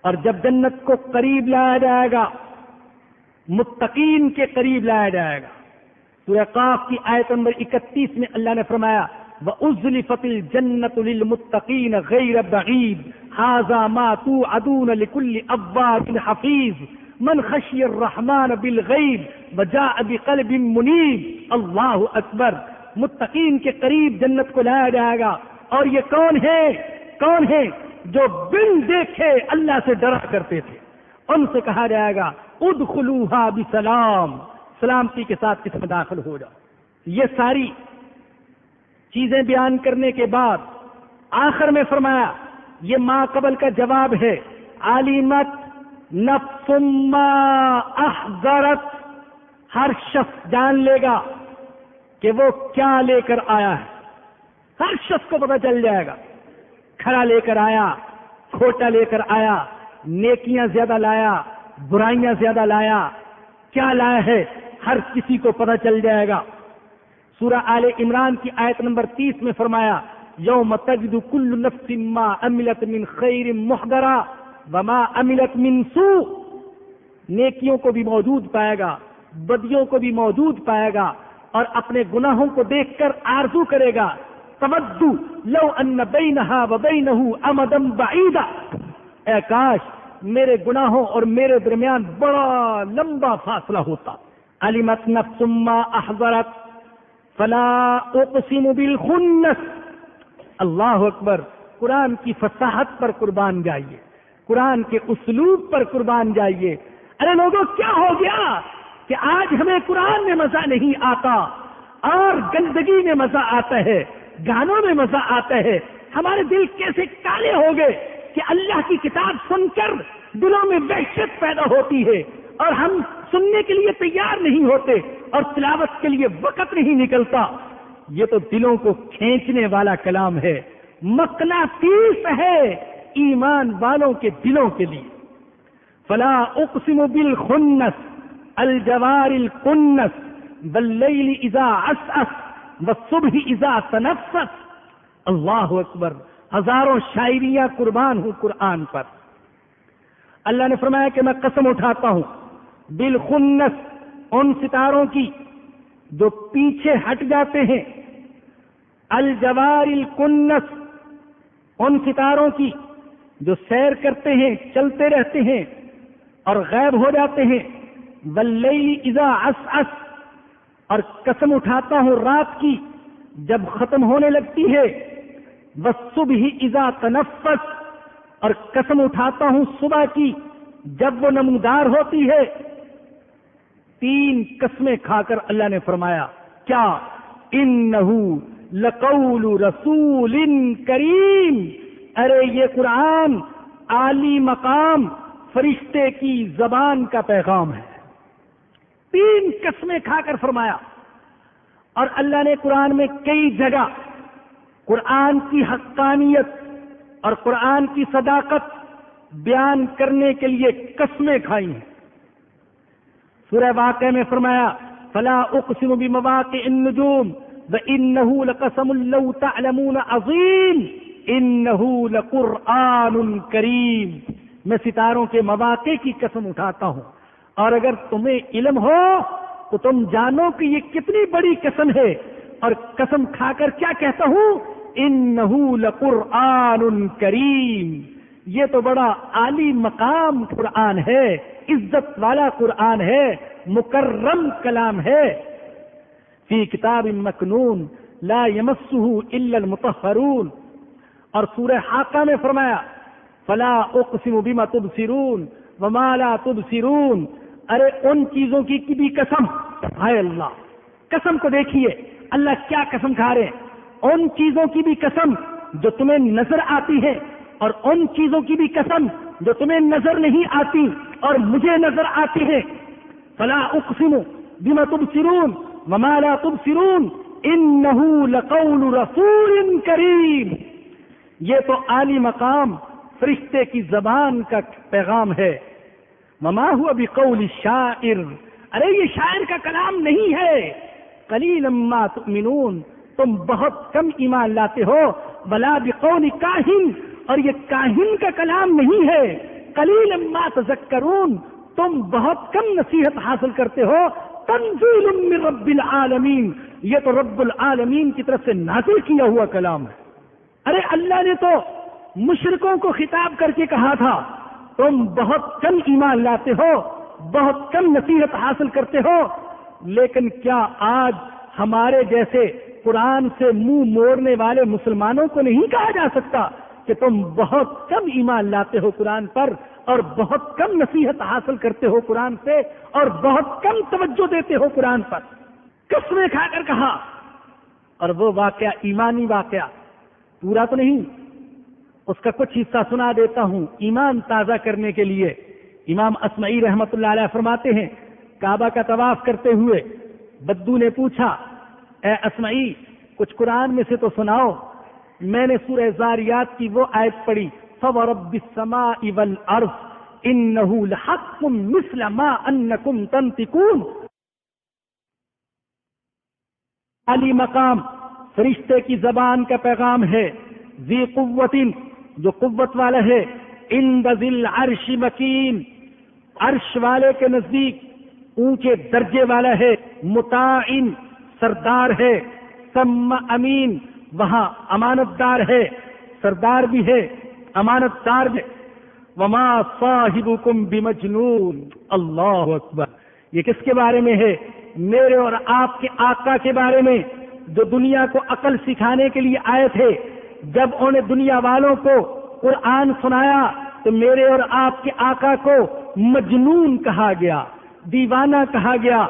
اور جب جنت کو قریب لایا جائے گا، متقین کے قریب لایا جائے گا۔ سورہ قاف کی آیت نمبر 31 میں اللہ نے فرمایا وَأُزْلِفَتِ الْجَنَّةُ لِلْمُتَّقِينَ غَيْرَ بَعِيدٍ هَذَا مَا تُوعَدُونَ لِكُلِّ أَوَّابٍ حَفِيظٍ مَنْ خَشِيَ الرَّحْمَنَ بِالْغَيْبِ وَجَاءَ بِقَلْبٍ مُنِيبٍ۔ اللہ اکبر، متقین کے قریب جنت کو لایا جائے گا، اور یہ کون ہے جو بن دیکھے اللہ سے ڈرا کرتے تھے، ان سے کہا جائے گا ادخلوها بسلام، سلامتی کے ساتھ اس میں داخل ہو جاؤ۔ یہ ساری چیزیں بیان کرنے کے بعد آخر میں فرمایا، یہ ما قبل کا جواب ہے، علمت نفس ما احضرت، ہر شخص جان لے گا کہ وہ کیا لے کر آیا ہے، ہر شخص کو پتہ چل جائے گا، کھڑا لے کر آیا، کھوٹا لے کر آیا، نیکیاں زیادہ لایا، برائیاں زیادہ لایا، کیا لایا ہے ہر کسی کو پتہ چل جائے گا۔ سورہ آل عمران کی آیت نمبر 30 میں فرمایا یوم تجد کل نفس ما عملت من خیر محضرا وما عملت من سوء، نیکیوں کو بھی موجود پائے گا، بدیوں کو بھی موجود پائے گا، اور اپنے گناہوں کو دیکھ کر آرزو کرے گا تود لو ان بینہا وبینہ امدا بعیدا، اے کاش میرے گناہوں اور میرے درمیان بڑا لمبا فاصلہ ہوتا۔ علمت نفس ما احضرت فلا اقسم بالخنس، اللہ اکبر، قرآن کی فصاحت پر قربان جائیے، قرآن کے اسلوب پر قربان جائیے۔ ارے لوگوں کیا ہو گیا، کہ آج ہمیں قرآن میں مزہ نہیں آتا اور گندگی میں مزہ آتا ہے، گانوں میں مزہ آتا ہے، ہمارے دل کیسے کالے ہو گئے کہ اللہ کی کتاب سن کر دلوں میں وحشت پیدا ہوتی ہے اور ہم سننے کے لیے تیار نہیں ہوتے اور تلاوت کے لیے وقت نہیں نکلتا۔ یہ تو دلوں کو کھینچنے والا کلام ہے، مقناطیس ہے ایمان والوں کے دلوں کے لیے۔ فلا اقسم بالخنس الجوار الکنس واللیل اذا عسعس والصبح اذا تنفس۔ اللہ اکبر، ہزاروں شاعریاں قربان ہوں قرآن پر۔ اللہ نے فرمایا کہ میں قسم اٹھاتا ہوں بالخنس، ان ستاروں کی جو پیچھے ہٹ جاتے ہیں، الجوار الکنس، ان ستاروں کی جو سیر کرتے ہیں، چلتے رہتے ہیں اور غائب ہو جاتے ہیں، واللیل اذا عسعس، اور قسم اٹھاتا ہوں رات کی جب ختم ہونے لگتی ہے، والصبح اذا تنفس، اور قسم اٹھاتا ہوں صبح کی جب وہ نمودار ہوتی ہے۔ تین قسمیں کھا کر اللہ نے فرمایا کیا؟ انہو لقول رسول کریم، ارے یہ قرآن عالی مقام فرشتے کی زبان کا پیغام ہے۔ تین قسمیں کھا کر فرمایا۔ اور اللہ نے قرآن میں کئی جگہ قرآن کی حقانیت اور قرآن کی صداقت بیان کرنے کے لیے قسمیں کھائی ہیں۔ سورہ واقعہ میں فرمایا فلا اقسم بمواقع النجوم وانه لقسم لو تعلمون عظیم انه لقرآن کریم، میں ستاروں کے مواقع کی قسم اٹھاتا ہوں اور اگر تمہیں علم ہو تو تم جانو کہ یہ کتنی بڑی قسم ہے، اور قسم کھا کر کیا کہتا ہوں؟ انه لقرآن کریم، یہ تو بڑا عالی مقام قرآن ہے، عزت والا قرآن ہے، مکرم کلام ہے۔ فی کتاب مکنون لا یمسہ الا المطہرون، اور سورہ حاقہ میں فرمایا فلا اقسم بما تبصرون وما لا تبصرون، ارے ان چیزوں کی بھی قسم، ہائے اللہ، قسم کو دیکھیے اللہ کیا قسم کھا رہے ہیں، ان چیزوں کی بھی قسم جو تمہیں نظر آتی ہے اور ان چیزوں کی بھی قسم جو تمہیں نظر نہیں آتی اور مجھے نظر آتی ہے۔ فلا اقسم بما تبصرون وما لا تبصرون انه لقول رسول کریم، یہ تو عالی مقام فرشتے کی زبان کا پیغام ہے۔ وما هو بقول شاعر، ارے یہ شاعر کا کلام نہیں ہے۔ قلیلا ما تؤمنون، تم بہت کم ایمان لاتے ہو۔ ولا بقول کاہن، اور یہ کاہن کا کلام نہیں ہے۔ قلیلا ما تذکرون، تم بہت کم نصیحت حاصل کرتے ہو۔ تنزیل من رب العالمین، یہ تو رب العالمین کی طرف سے نازل کیا ہوا کلام ہے۔ ارے اللہ نے تو مشرکوں کو خطاب کر کے کہا تھا تم بہت کم ایمان لاتے ہو، بہت کم نصیحت حاصل کرتے ہو، لیکن کیا آج ہمارے جیسے قرآن سے منہ موڑنے والے مسلمانوں کو نہیں کہا جا سکتا کہ تم بہت کم ایمان لاتے ہو قرآن پر اور بہت کم نصیحت حاصل کرتے ہو قرآن سے اور بہت کم توجہ دیتے ہو قرآن پر؟ قسمیں کھا کر کہا۔ اور وہ واقعہ ایمانی واقعہ پورا تو نہیں، اس کا کچھ حصہ سنا دیتا ہوں ایمان تازہ کرنے کے لیے۔ امام اصمعی رحمت اللہ علیہ فرماتے ہیں کعبہ کا طواف کرتے ہوئے بدو نے پوچھا اے اصمعی کچھ قرآن میں سے تو سناؤ۔ میں نے سورہ زاریات کی وہ آیت پڑھی فَوَرَبِّ السَّمَاءِ وَالْأَرْضِ إِنَّهُ لَحَقٌّ مِثْلَ مَا أَنَّكُمْ تَنْطِقُونَ۔ علی مقام فرشتے کی زبان کا پیغام ہے، ذی قوت، جو قوت والا ہے، عند ذی العرش مکین، عرش والے کے نزدیک اونچے درجے والا ہے، مطاع، سردار ہے، ثم امین، وہاں امانت دار ہے، سردار بھی ہے، امانت دار بھی۔ وما صاحبکم بمجنون، اللہ اکبر، یہ کس کے بارے میں ہے؟ میرے اور آپ کے آقا کے بارے میں، جو دنیا کو عقل سکھانے کے لیے آئے تھے۔ جب انہیں دنیا والوں کو قرآن سنایا تو میرے اور آپ کے آقا کو مجنون کہا گیا۔ دیوانہ کہا گیا،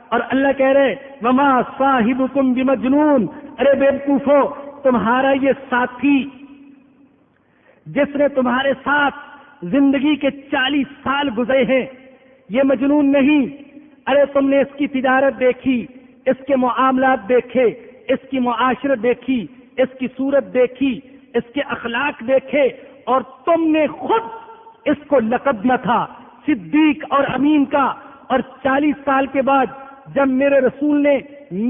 اور اللہ کہہ رہے وما صاحبکم بمجنون، ارے بیوقوفو، تمہارا یہ ساتھی جس نے تمہارے ساتھ زندگی کے 40 سال گزرے ہیں، یہ مجنون نہیں۔ ارے تم نے اس کی تجارت دیکھی، اس کے معاملات دیکھے، اس کی معاشرت دیکھی، اس کی صورت دیکھی، اس کے اخلاق دیکھے، اور تم نے خود اس کو لقب دیا تھا صدیق اور امین کا، اور 40 سال کے بعد جب میرے رسول نے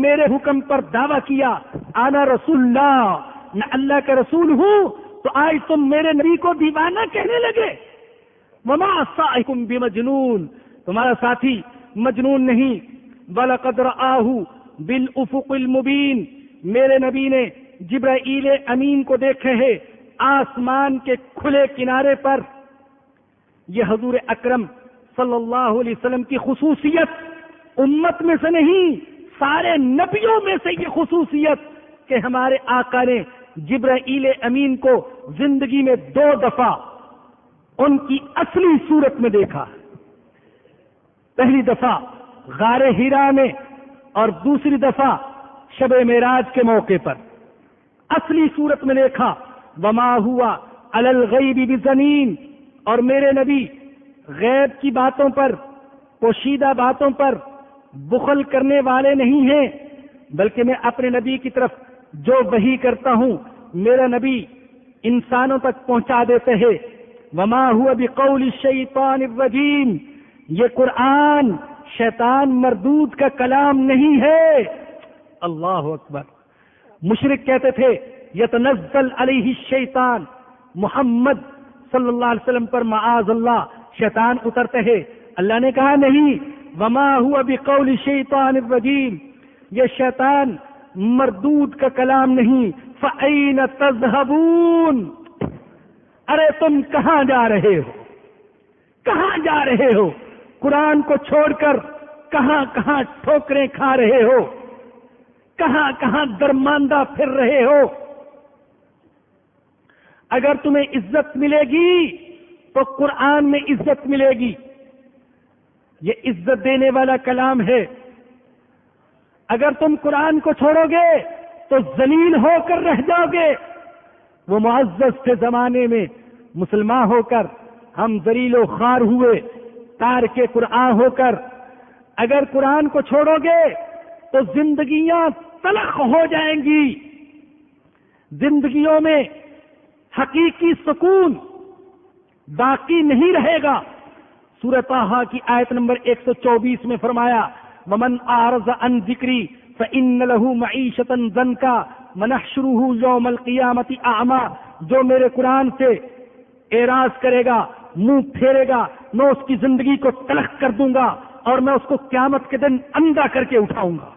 میرے حکم پر دعویٰ کیا انا رسول اللہ، میں اللہ کا رسول ہوں، تو آج تم میرے نبی کو دیوانہ کہنے لگے۔ وما صاحبکم بمجنون، تمہارا ساتھی مجنون نہیں۔ وَلَقَدْ رَآهُ بِالْأُفُقِ الْمُبِينِ، میرے نبی نے جبرائیل امین کو دیکھے ہے آسمان کے کھلے کنارے پر۔ یہ حضور اکرم صلی اللہ علیہ وسلم کی خصوصیت، امت میں سے نہیں، سارے نبیوں میں سے یہ خصوصیت کہ ہمارے آقا نے جبرائیل امین کو زندگی میں 2 دفعہ ان کی اصلی صورت میں دیکھا۔ پہلی دفعہ غار حرا میں، اور دوسری دفعہ شب معراج کے موقع پر اصلی صورت میں دیکھا۔ وما ہوا علی الغیب بضنین، اور میرے نبی غیب کی باتوں پر، پوشیدہ باتوں پر بخل کرنے والے نہیں ہیں، بلکہ میں اپنے نبی کی طرف جو وحی کرتا ہوں میرا نبی انسانوں تک پہنچا دیتے ہیں۔ وما ہوا بقول الشیطان الرجیم، یہ قرآن شیطان مردود کا کلام نہیں ہے۔ اللہ اکبر۔ مشرک کہتے تھے یتنزل علیہ الشیطان، محمد صلی اللہ علیہ وسلم پر معاذ اللہ شیطان اترتے ہیں۔ اللہ نے کہا نہیں، وما ہوا بقول الشیطان الرجیم، یہ شیطان مردود کا کلام نہیں۔ فأین تذہبون، ارے تم کہاں جا رہے ہو، کہاں جا رہے ہو؟ قرآن کو چھوڑ کر کہاں کہاں ٹھوکریں کھا رہے ہو، کہاں کہاں درماندہ پھر رہے ہو؟ اگر تمہیں عزت ملے گی تو قرآن میں عزت ملے گی، یہ عزت دینے والا کلام ہے۔ اگر تم قرآن کو چھوڑو گے تو ذلیل ہو کر رہ جاؤ گے۔ وہ معزز کے زمانے میں مسلمان ہو کر ہم ذلیل و خوار ہوئے، تارک قرآن ہو کر۔ اگر قرآن کو چھوڑو گے تو زندگیاں تلخ ہو جائیں گی، زندگیوں میں حقیقی سکون باقی نہیں رہے گا۔ سورۃ طٰہٰ کی آیت نمبر 124 میں فرمایا وَمَنْ أَعْرَضَ عَنْ ذِكْرِي فَإِنَّ لَهُ مَعِيشَةً ضَنْكًا وَنَحْشُرُهُ يَوْمَ الْقِيَامَةِ أَعْمَىٰ، جو میرے قرآن سے اعراض کرے گا، منہ پھیرے گا، میں اس کی زندگی کو تلخ کر دوں گا، اور میں اس کو قیامت کے دن اندھا کر کے اٹھاؤں گا۔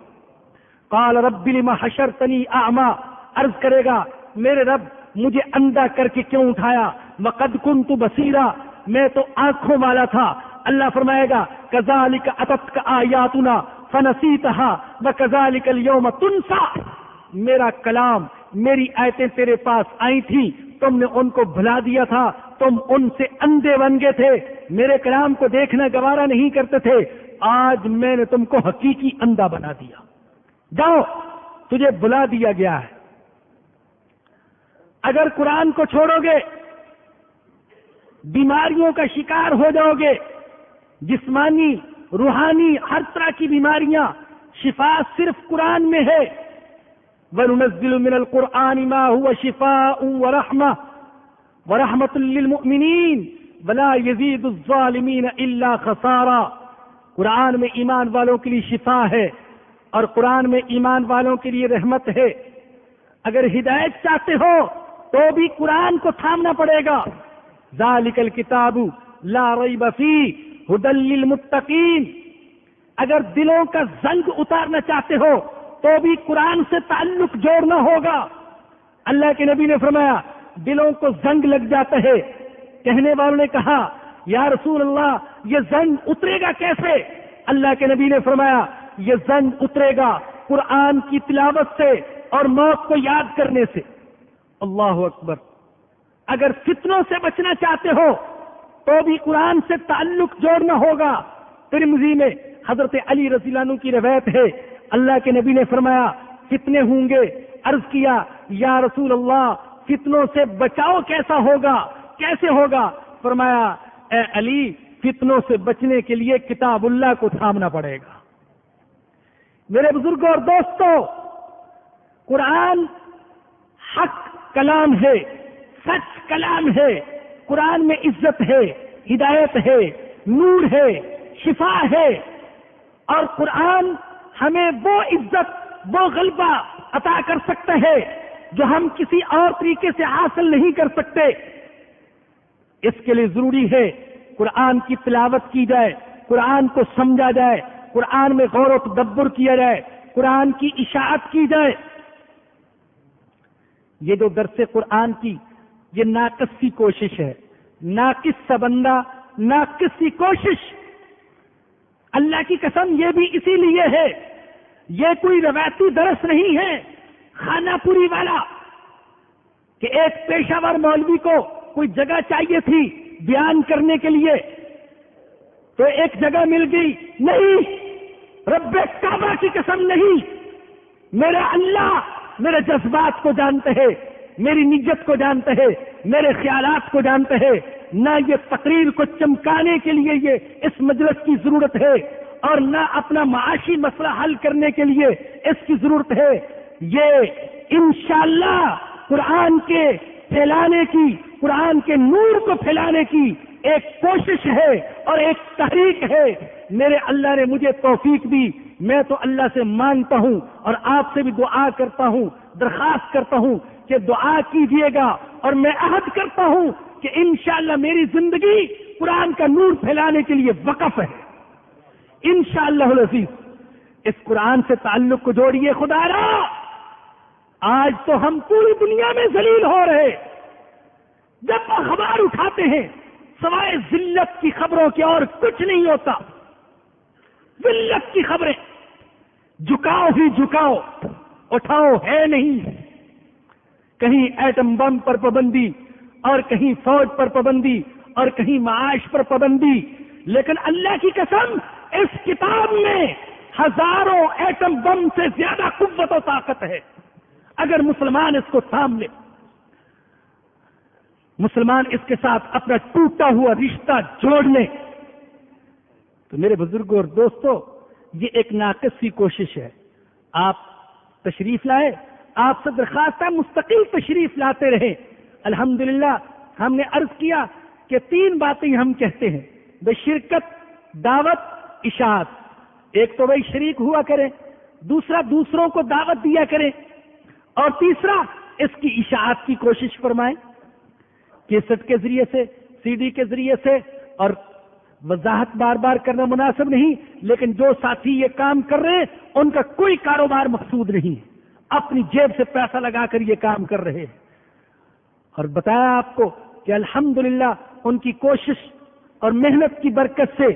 قال رب لم حشرتنی اعمیٰ، عرض کرے گا میرے رب مجھے اندھا کر کے کیوں اٹھایا؟ وقد كنت بصیرا، میں تو آنکھوں والا تھا۔ اللہ فرمائے گا کذالک اتتک آیاتنا فنسیتها وکذالک اليوم تنسیٰ، میرا کلام، میری آیتیں تیرے پاس آئی تھی، تم نے ان کو بھلا دیا تھا، تم ان سے اندھے بن گئے تھے، میرے کلام کو دیکھنا گوارا نہیں کرتے تھے، آج میں نے تم کو حقیقی اندھا بنا دیا۔ جاؤ، تجھے بلا دیا گیا ہے۔ اگر قرآن کو چھوڑو گے بیماریوں کا شکار ہو جاؤ گے، جسمانی، روحانی، ہر طرح کی بیماریاں، شفا صرف قرآن میں ہے۔ وَنُنَزِّلُ مِنَ الْقُرْآنِ مَا هُوَ شِفَاءٌ وَرَحْمَةٌ وَرَحْمَةٌ لِّلْمُؤْمِنِينَ وَلَا يَزِيدُ الظَّالِمِينَ إِلَّا خَسَارًا، قرآن میں ایمان والوں کے لیے شفا ہے، اور قرآن میں ایمان والوں کے لیے رحمت ہے۔ اگر ہدایت چاہتے ہو تو بھی قرآن کو تھامنا پڑے گا۔ ذالک الکتاب لا ریب فیہ ھدی للمتقین، اگر دلوں کا زنگ اتارنا چاہتے ہو تو بھی قرآن سے تعلق جوڑنا ہوگا۔ اللہ کے نبی نے فرمایا دلوں کو زنگ لگ جاتا ہے، کہنے والوں نے کہا یا رسول اللہ یہ زنگ اترے گا کیسے؟ اللہ کے نبی نے فرمایا یہ زنگ اترے گا قرآن کی تلاوت سے اور موت کو یاد کرنے سے۔ اللہ اکبر۔ اگر فتنوں سے بچنا چاہتے ہو تو بھی قرآن سے تعلق جوڑنا ہوگا، ترمذی میں حضرت علی رضی اللہ عنہ کی روایت ہے، اللہ کے نبی نے فرمایا فتنے ہوں گے. عرض کیا یا رسول اللہ فتنوں سے بچاؤ کیسا ہوگا، کیسے ہوگا؟ فرمایا اے علی فتنوں سے بچنے کے لیے کتاب اللہ کو تھامنا پڑے گا. میرے بزرگوں اور دوستوں، قرآن حق کلام ہے، سچ کلام ہے. قرآن میں عزت ہے، ہدایت ہے، نور ہے، شفا ہے. اور قرآن ہمیں وہ عزت، وہ غلبہ عطا کر سکتا ہے جو ہم کسی اور طریقے سے حاصل نہیں کر سکتے. اس کے لیے ضروری ہے قرآن کی تلاوت کی جائے، قرآن کو سمجھا جائے، قرآن میں غور و تدبر کیا جائے، قرآن کی اشاعت کی جائے. یہ جو درس قرآن کی یہ ناقص سی کوشش ہے، ناقص سا بندہ، ناقص سی کوشش. اللہ کی قسم یہ بھی اسی لیے ہے، یہ کوئی روایتی درس نہیں ہے خانہ پوری والا کہ ایک پیشہ ور مولوی کو کوئی جگہ چاہیے تھی بیان کرنے کے لیے تو ایک جگہ مل گئی. نہیں، رب کعبہ کی قسم نہیں. میرا اللہ میرے جذبات کو جانتے ہیں، میری نیت کو جانتے ہیں، میرے خیالات کو جانتے ہیں. نہ یہ تقریر کو چمکانے کے لیے یہ اس مجلس کی ضرورت ہے اور نہ اپنا معاشی مسئلہ حل کرنے کے لیے اس کی ضرورت ہے. یہ انشاءاللہ قرآن کے پھیلانے کی، قرآن کے نور کو پھیلانے کی ایک کوشش ہے اور ایک تحریک ہے. میرے اللہ نے مجھے توفیق دی، میں تو اللہ سے مانگتا ہوں اور آپ سے بھی دعا کرتا ہوں، درخواست کرتا ہوں کہ دعا کیجیے گا. اور میں عہد کرتا ہوں کہ انشاءاللہ میری زندگی قرآن کا نور پھیلانے کے لیے وقف ہے انشاءاللہ العزیز. اس قرآن سے تعلق کو جوڑیے. خدا را آج تو ہم پوری دنیا میں ذلیل ہو رہے. جب اخبار اٹھاتے ہیں سوائے ذلت کی خبروں کے اور کچھ نہیں ہوتا. ذلت کی خبریں، جھکاؤ ہی جھکاؤ، اٹھاؤ ہے نہیں. کہیں ایٹم بم پر پابندی اور کہیں فوج پر پابندی اور کہیں معاش پر پابندی. لیکن اللہ کی قسم اس کتاب میں ہزاروں ایٹم بم سے زیادہ قوت و طاقت ہے. اگر مسلمان اس کو تھام لے، مسلمان اس کے ساتھ اپنا ٹوٹا ہوا رشتہ جوڑ لے، تو میرے بزرگوں اور دوستوں یہ ایک ناقص سی کوشش ہے. آپ تشریف لائے، آپ سے درخواست ہے مستقل تشریف لاتے رہے. الحمدللہ ہم نے عرض کیا کہ 3 باتیں ہم کہتے ہیں: بشرکت، دعوت، اشاعت. ایک تو بھائی شریک ہوا کریں، دوسرا دوسروں کو دعوت دیا کریں، اور تیسرا اس کی اشاعت کی کوشش فرمائیں. کیسٹ کے ذریعے سے، سی ڈی کے ذریعے سے. اور وضاحت بار بار کرنا مناسب نہیں، لیکن جو ساتھی یہ کام کر رہے ہیں ان کا کوئی کاروبار مقصود نہیں، اپنی جیب سے پیسہ لگا کر یہ کام کر رہے ہیں. اور بتایا آپ کو کہ الحمدللہ ان کی کوشش اور محنت کی برکت سے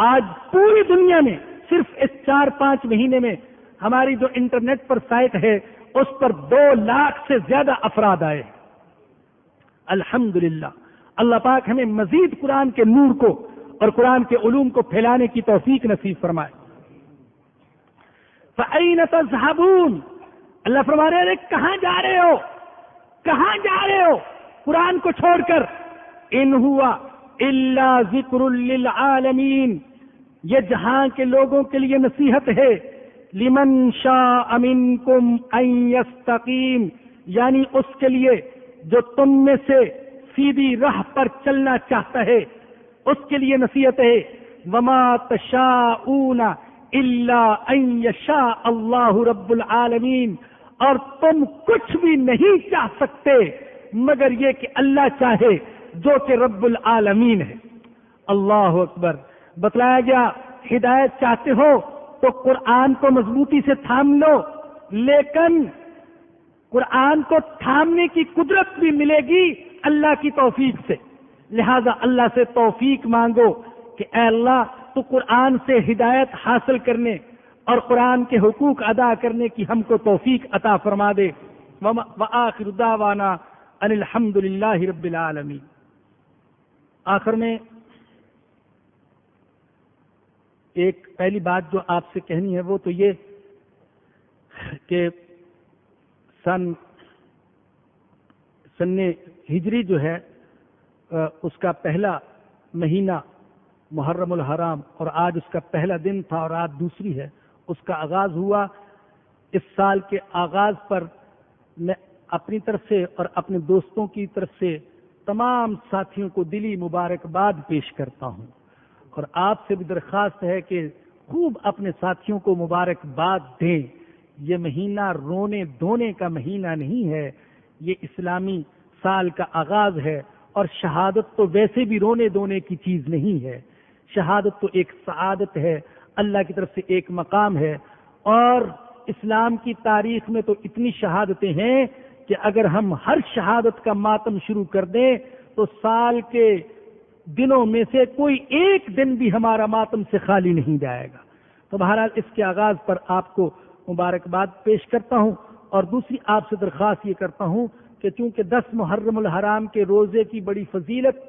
آج پوری دنیا میں صرف اس 4-5 مہینے میں ہماری جو انٹرنیٹ پر سائٹ ہے اس پر 2 لاکھ سے زیادہ افراد آئے. الحمدللہ. اللہ پاک ہمیں مزید قرآن کے نور کو اور قرآن کے علوم کو پھیلانے کی توفیق نصیب فرمائے. فَأَيْنَ تَذْهَبُونَ؟ اللہ فرما رہے ہیں کہاں جا رہے ہو، کہاں جا رہے ہو قرآن کو چھوڑ کر. ان ہوا الا ذکر للعالمین، یہ جہاں کے لوگوں کے لیے نصیحت ہے. لمن شاء منکم ان یستقیم، یعنی اس کے لیے جو تم میں سے سیدھی راہ پر چلنا چاہتا ہے، اس کے لیے نصیحت ہے. وما تشاءون الا ان یشاء اللہ رب العالمین، اور تم کچھ بھی نہیں چاہ سکتے مگر یہ کہ اللہ چاہے جو کہ رب العالمین ہے. اللہ اکبر. بتلایا گیا ہدایت چاہتے ہو تو قرآن کو مضبوطی سے تھام لو، لیکن قرآن کو تھامنے کی قدرت بھی ملے گی اللہ کی توفیق سے. لہذا اللہ سے توفیق مانگو کہ اے اللہ تو قرآن سے ہدایت حاصل کرنے اور قرآن کے حقوق ادا کرنے کی ہم کو توفیق عطا فرما دے. وآخر دعوانا ان الحمد للہ رب العالمین. آخر میں ایک پہلی بات جو آپ سے کہنی ہے وہ تو یہ کہ سن ہجری جو ہے اس کا پہلا مہینہ محرم الحرام اور آج اس کا پہلا دن تھا اور آج دوسری ہے، اس کا آغاز ہوا۔ اس سال کے آغاز پر میں اپنی طرف سے اور اپنے دوستوں کی طرف سے تمام ساتھیوں کو دلی مبارکباد پیش کرتا ہوں، اور آپ سے بھی درخواست ہے کہ خوب اپنے ساتھیوں کو مبارکباد دیں۔ یہ مہینہ رونے دھونے کا مہینہ نہیں ہے، یہ اسلامی سال کا آغاز ہے، اور شہادت تو ویسے بھی رونے دھونے کی چیز نہیں ہے۔ شہادت تو ایک سعادت ہے، اللہ کی طرف سے ایک مقام ہے، اور اسلام کی تاریخ میں تو اتنی شہادتیں ہیں کہ اگر ہم ہر شہادت کا ماتم شروع کر دیں تو سال کے دنوں میں سے کوئی ایک دن بھی ہمارا ماتم سے خالی نہیں جائے گا۔ تو بہرحال اس کے آغاز پر آپ کو مبارکباد پیش کرتا ہوں، اور دوسری آپ سے درخواست یہ کرتا ہوں کہ چونکہ 10 محرم الحرام کے روزے کی بڑی فضیلت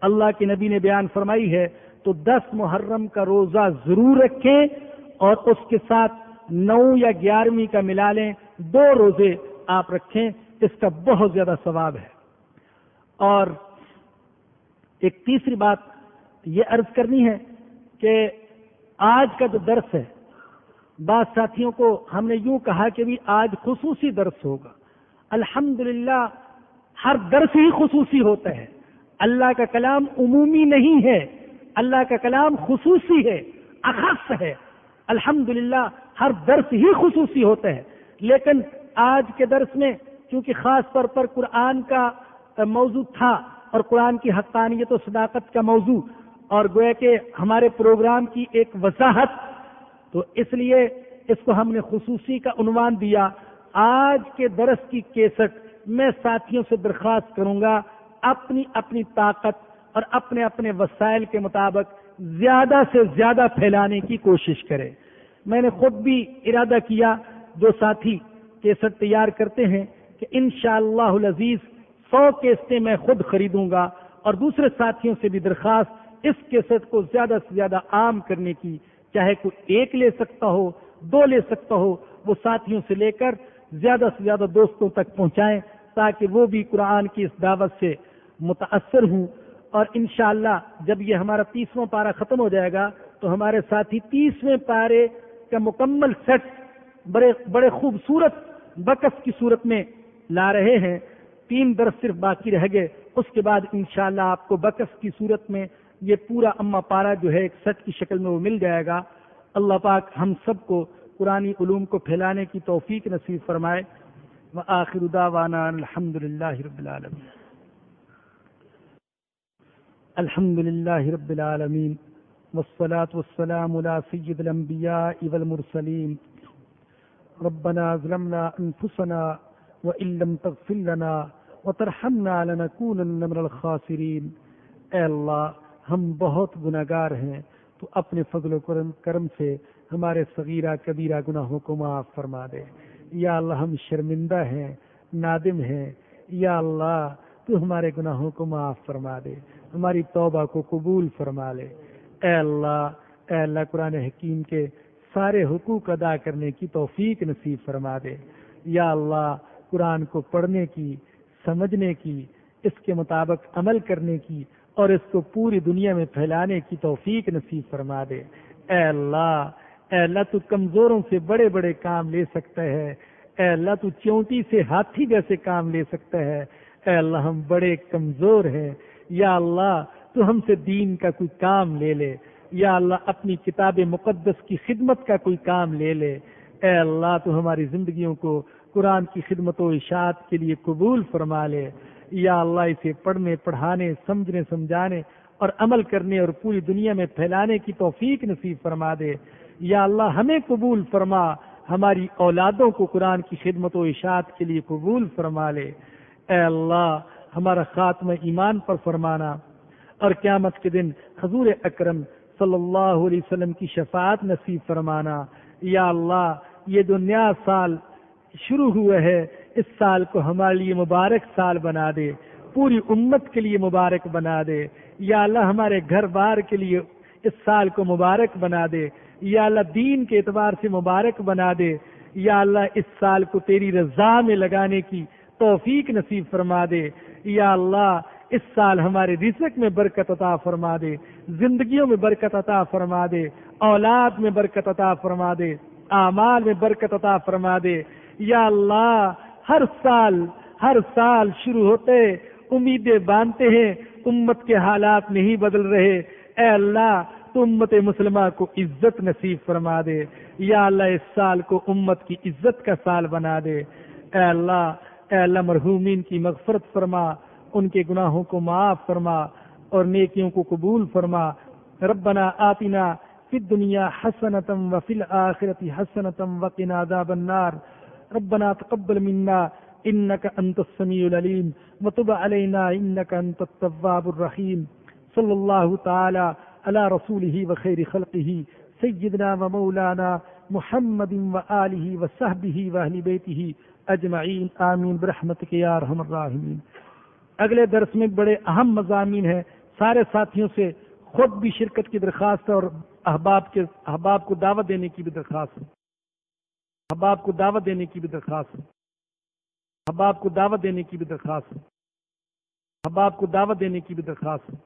اللہ کے نبی نے بیان فرمائی ہے، تو 10 محرم کا روزہ ضرور رکھیں، اور اس کے ساتھ 9 یا 11ویں کا ملا لیں، 2 روزے آپ رکھیں، اس کا بہت زیادہ ثواب ہے۔ اور ایک تیسری بات یہ عرض کرنی ہے کہ آج کا جو درس ہے، بعض ساتھیوں کو ہم نے یوں کہا کہ بھی آج خصوصی درس ہوگا۔ الحمدللہ ہر درس ہی خصوصی ہوتا ہے، اللہ کا کلام عمومی نہیں ہے، اللہ کا کلام خصوصی ہے، اخص ہے۔ الحمدللہ ہر درس ہی خصوصی ہوتا ہے، لیکن آج کے درس میں چونکہ خاص طور پر قرآن کا موضوع تھا اور قرآن کی حقانیت و صداقت کا موضوع، اور گویا کہ ہمارے پروگرام کی ایک وضاحت، تو اس لیے اس کو ہم نے خصوصی کا عنوان دیا۔ آج کے درس کی کیسٹ میں ساتھیوں سے درخواست کروں گا اپنی اپنی طاقت اور اپنے اپنے وسائل کے مطابق زیادہ سے زیادہ پھیلانے کی کوشش کرے۔ میں نے خود بھی ارادہ کیا، جو ساتھی کیسٹ تیار کرتے ہیں، کہ انشاءاللہ العزیز 100 کیسٹیں میں خود خریدوں گا، اور دوسرے ساتھیوں سے بھی درخواست اس کیسٹ کو زیادہ سے زیادہ عام کرنے کی، چاہے کوئی 1 لے سکتا ہو، 2 لے سکتا ہو، وہ ساتھیوں سے لے کر زیادہ سے زیادہ دوستوں تک پہنچائیں، تاکہ وہ بھی قرآن کی اس دعوت سے متاثر ہوں۔ اور انشاءاللہ جب یہ ہمارا 30واں پارہ ختم ہو جائے گا تو ہمارے ساتھی 30ویں پارے کا مکمل سیٹ بڑے خوبصورت بکس کی صورت میں لا رہے ہیں۔ 3 درس صرف باقی رہ گئے، اس کے بعد انشاءاللہ آپ کو بکس کی صورت میں یہ پورا اما پارا جو ہے ایک سیٹ کی شکل میں وہ مل جائے گا۔ اللہ پاک ہم سب کو قرآنی علوم کو پھیلانے کی توفیق نصیب فرمائے۔ وآخر دعوانا الحمدللہ رب العالمین۔ الحمدللہ رب العالمین والصلاة والسلام علی سید الانبیاء والمرسلین۔ ربنا ظلمنا انفسنا وان لم تغفر لنا وترحمنا لنکونن من الخاسرین۔ اے اللہ، ہم بہت گناہگار ہیں، تو اپنے فضل و کرم سے ہمارے صغیرہ کبیرہ گناہوں کو معاف فرما دے۔ یا اللہ، ہم شرمندہ ہیں، نادم ہیں، یا اللہ تو ہمارے گناہوں کو معاف فرما دے، ہماری توبہ کو قبول فرما لے۔ اے اللہ قرآن حکیم کے سارے حقوق ادا کرنے کی توفیق نصیب فرما دے۔ یا اللہ، قرآن کو پڑھنے کی، سمجھنے کی، اس کے مطابق عمل کرنے کی اور اس کو پوری دنیا میں پھیلانے کی توفیق نصیب فرما دے۔ اے اللہ تو کمزوروں سے بڑے بڑے کام لے سکتا ہے۔ اے اللہ تو چونٹی سے ہاتھی جیسے کام لے سکتا ہے۔ اے اللہ، ہم بڑے کمزور ہیں، یا اللہ تو ہم سے دین کا کوئی کام لے لے، یا اللہ اپنی کتاب مقدس کی خدمت کا کوئی کام لے لے۔ اے اللہ تو ہماری زندگیوں کو قرآن کی خدمت و اشاعت کے لیے قبول فرما لے۔ یا اللہ اسے پڑھنے، پڑھانے، سمجھنے، سمجھانے اور عمل کرنے اور پوری دنیا میں پھیلانے کی توفیق نصیب فرما دے۔ یا اللہ ہمیں قبول فرما، ہماری اولادوں کو قرآن کی خدمت و اشاعت کے لیے قبول فرما لے۔ اے اللہ، ہمارا خاتمہ ایمان پر فرمانا اور قیامت کے دن حضور اکرم صلی اللہ علیہ وسلم کی شفاعت نصیب فرمانا۔ یا اللہ، یہ جو نیا سال شروع ہوا ہے، اس سال کو ہمارے لیے مبارک سال بنا دے، پوری امت کے لیے مبارک بنا دے۔ یا اللہ، ہمارے گھر بار کے لیے اس سال کو مبارک بنا دے، یا اللہ دین کے اعتبار سے مبارک بنا دے، یا اللہ اس سال کو تیری رضا میں لگانے کی توفیق نصیب فرما دے، یا اللہ اس سال ہمارے رزق میں برکت عطا فرما دے، زندگیوں میں برکت عطا فرما دے، اولاد میں برکت عطا فرما دے، اعمال میں برکت عطا فرما دے، یا اللہ ہر سال شروع ہوتے امیدیں باندھتے ہیں، امت کے حالات نہیں بدل رہے، اے اللہ تو امت مسلمہ کو عزت نصیب فرما دے، یا اللہ اس سال کو امت کی عزت کا سال بنا دے، اے اللہ مرحومین کی مغفرت فرما، ان کے گناہوں کو معاف فرما اور نیکیوں کو قبول فرما۔ ربنا آتنا فی الدنیا حسنۃ وفی الآخرۃ حسنۃ وقنا عذاب النار۔ ربنا تقبل منا انك انت السميع العليم وتب علينا انك انت التواب الرحيم۔ صلی اللہ تعالی على رسوله وخير خلقه سيدنا ومولانا محمد وآلہ وصحبہ واہل بیتہ اجمعین، آمین برحمتک یا ارحم الراحمین۔ اگلے درس میں بڑے اہم مضامین ہیں، سارے ساتھیوں سے خود بھی شرکت کی درخواست ہے اور احباب کو دعوت دینے کی بھی درخواست ہے، احباب کو دعوت دینے کی بھی درخواست ہے، احباب کو دعوت دینے کی بھی درخواست ہے، احباب کو دعوت دینے کی بھی درخواست ہے۔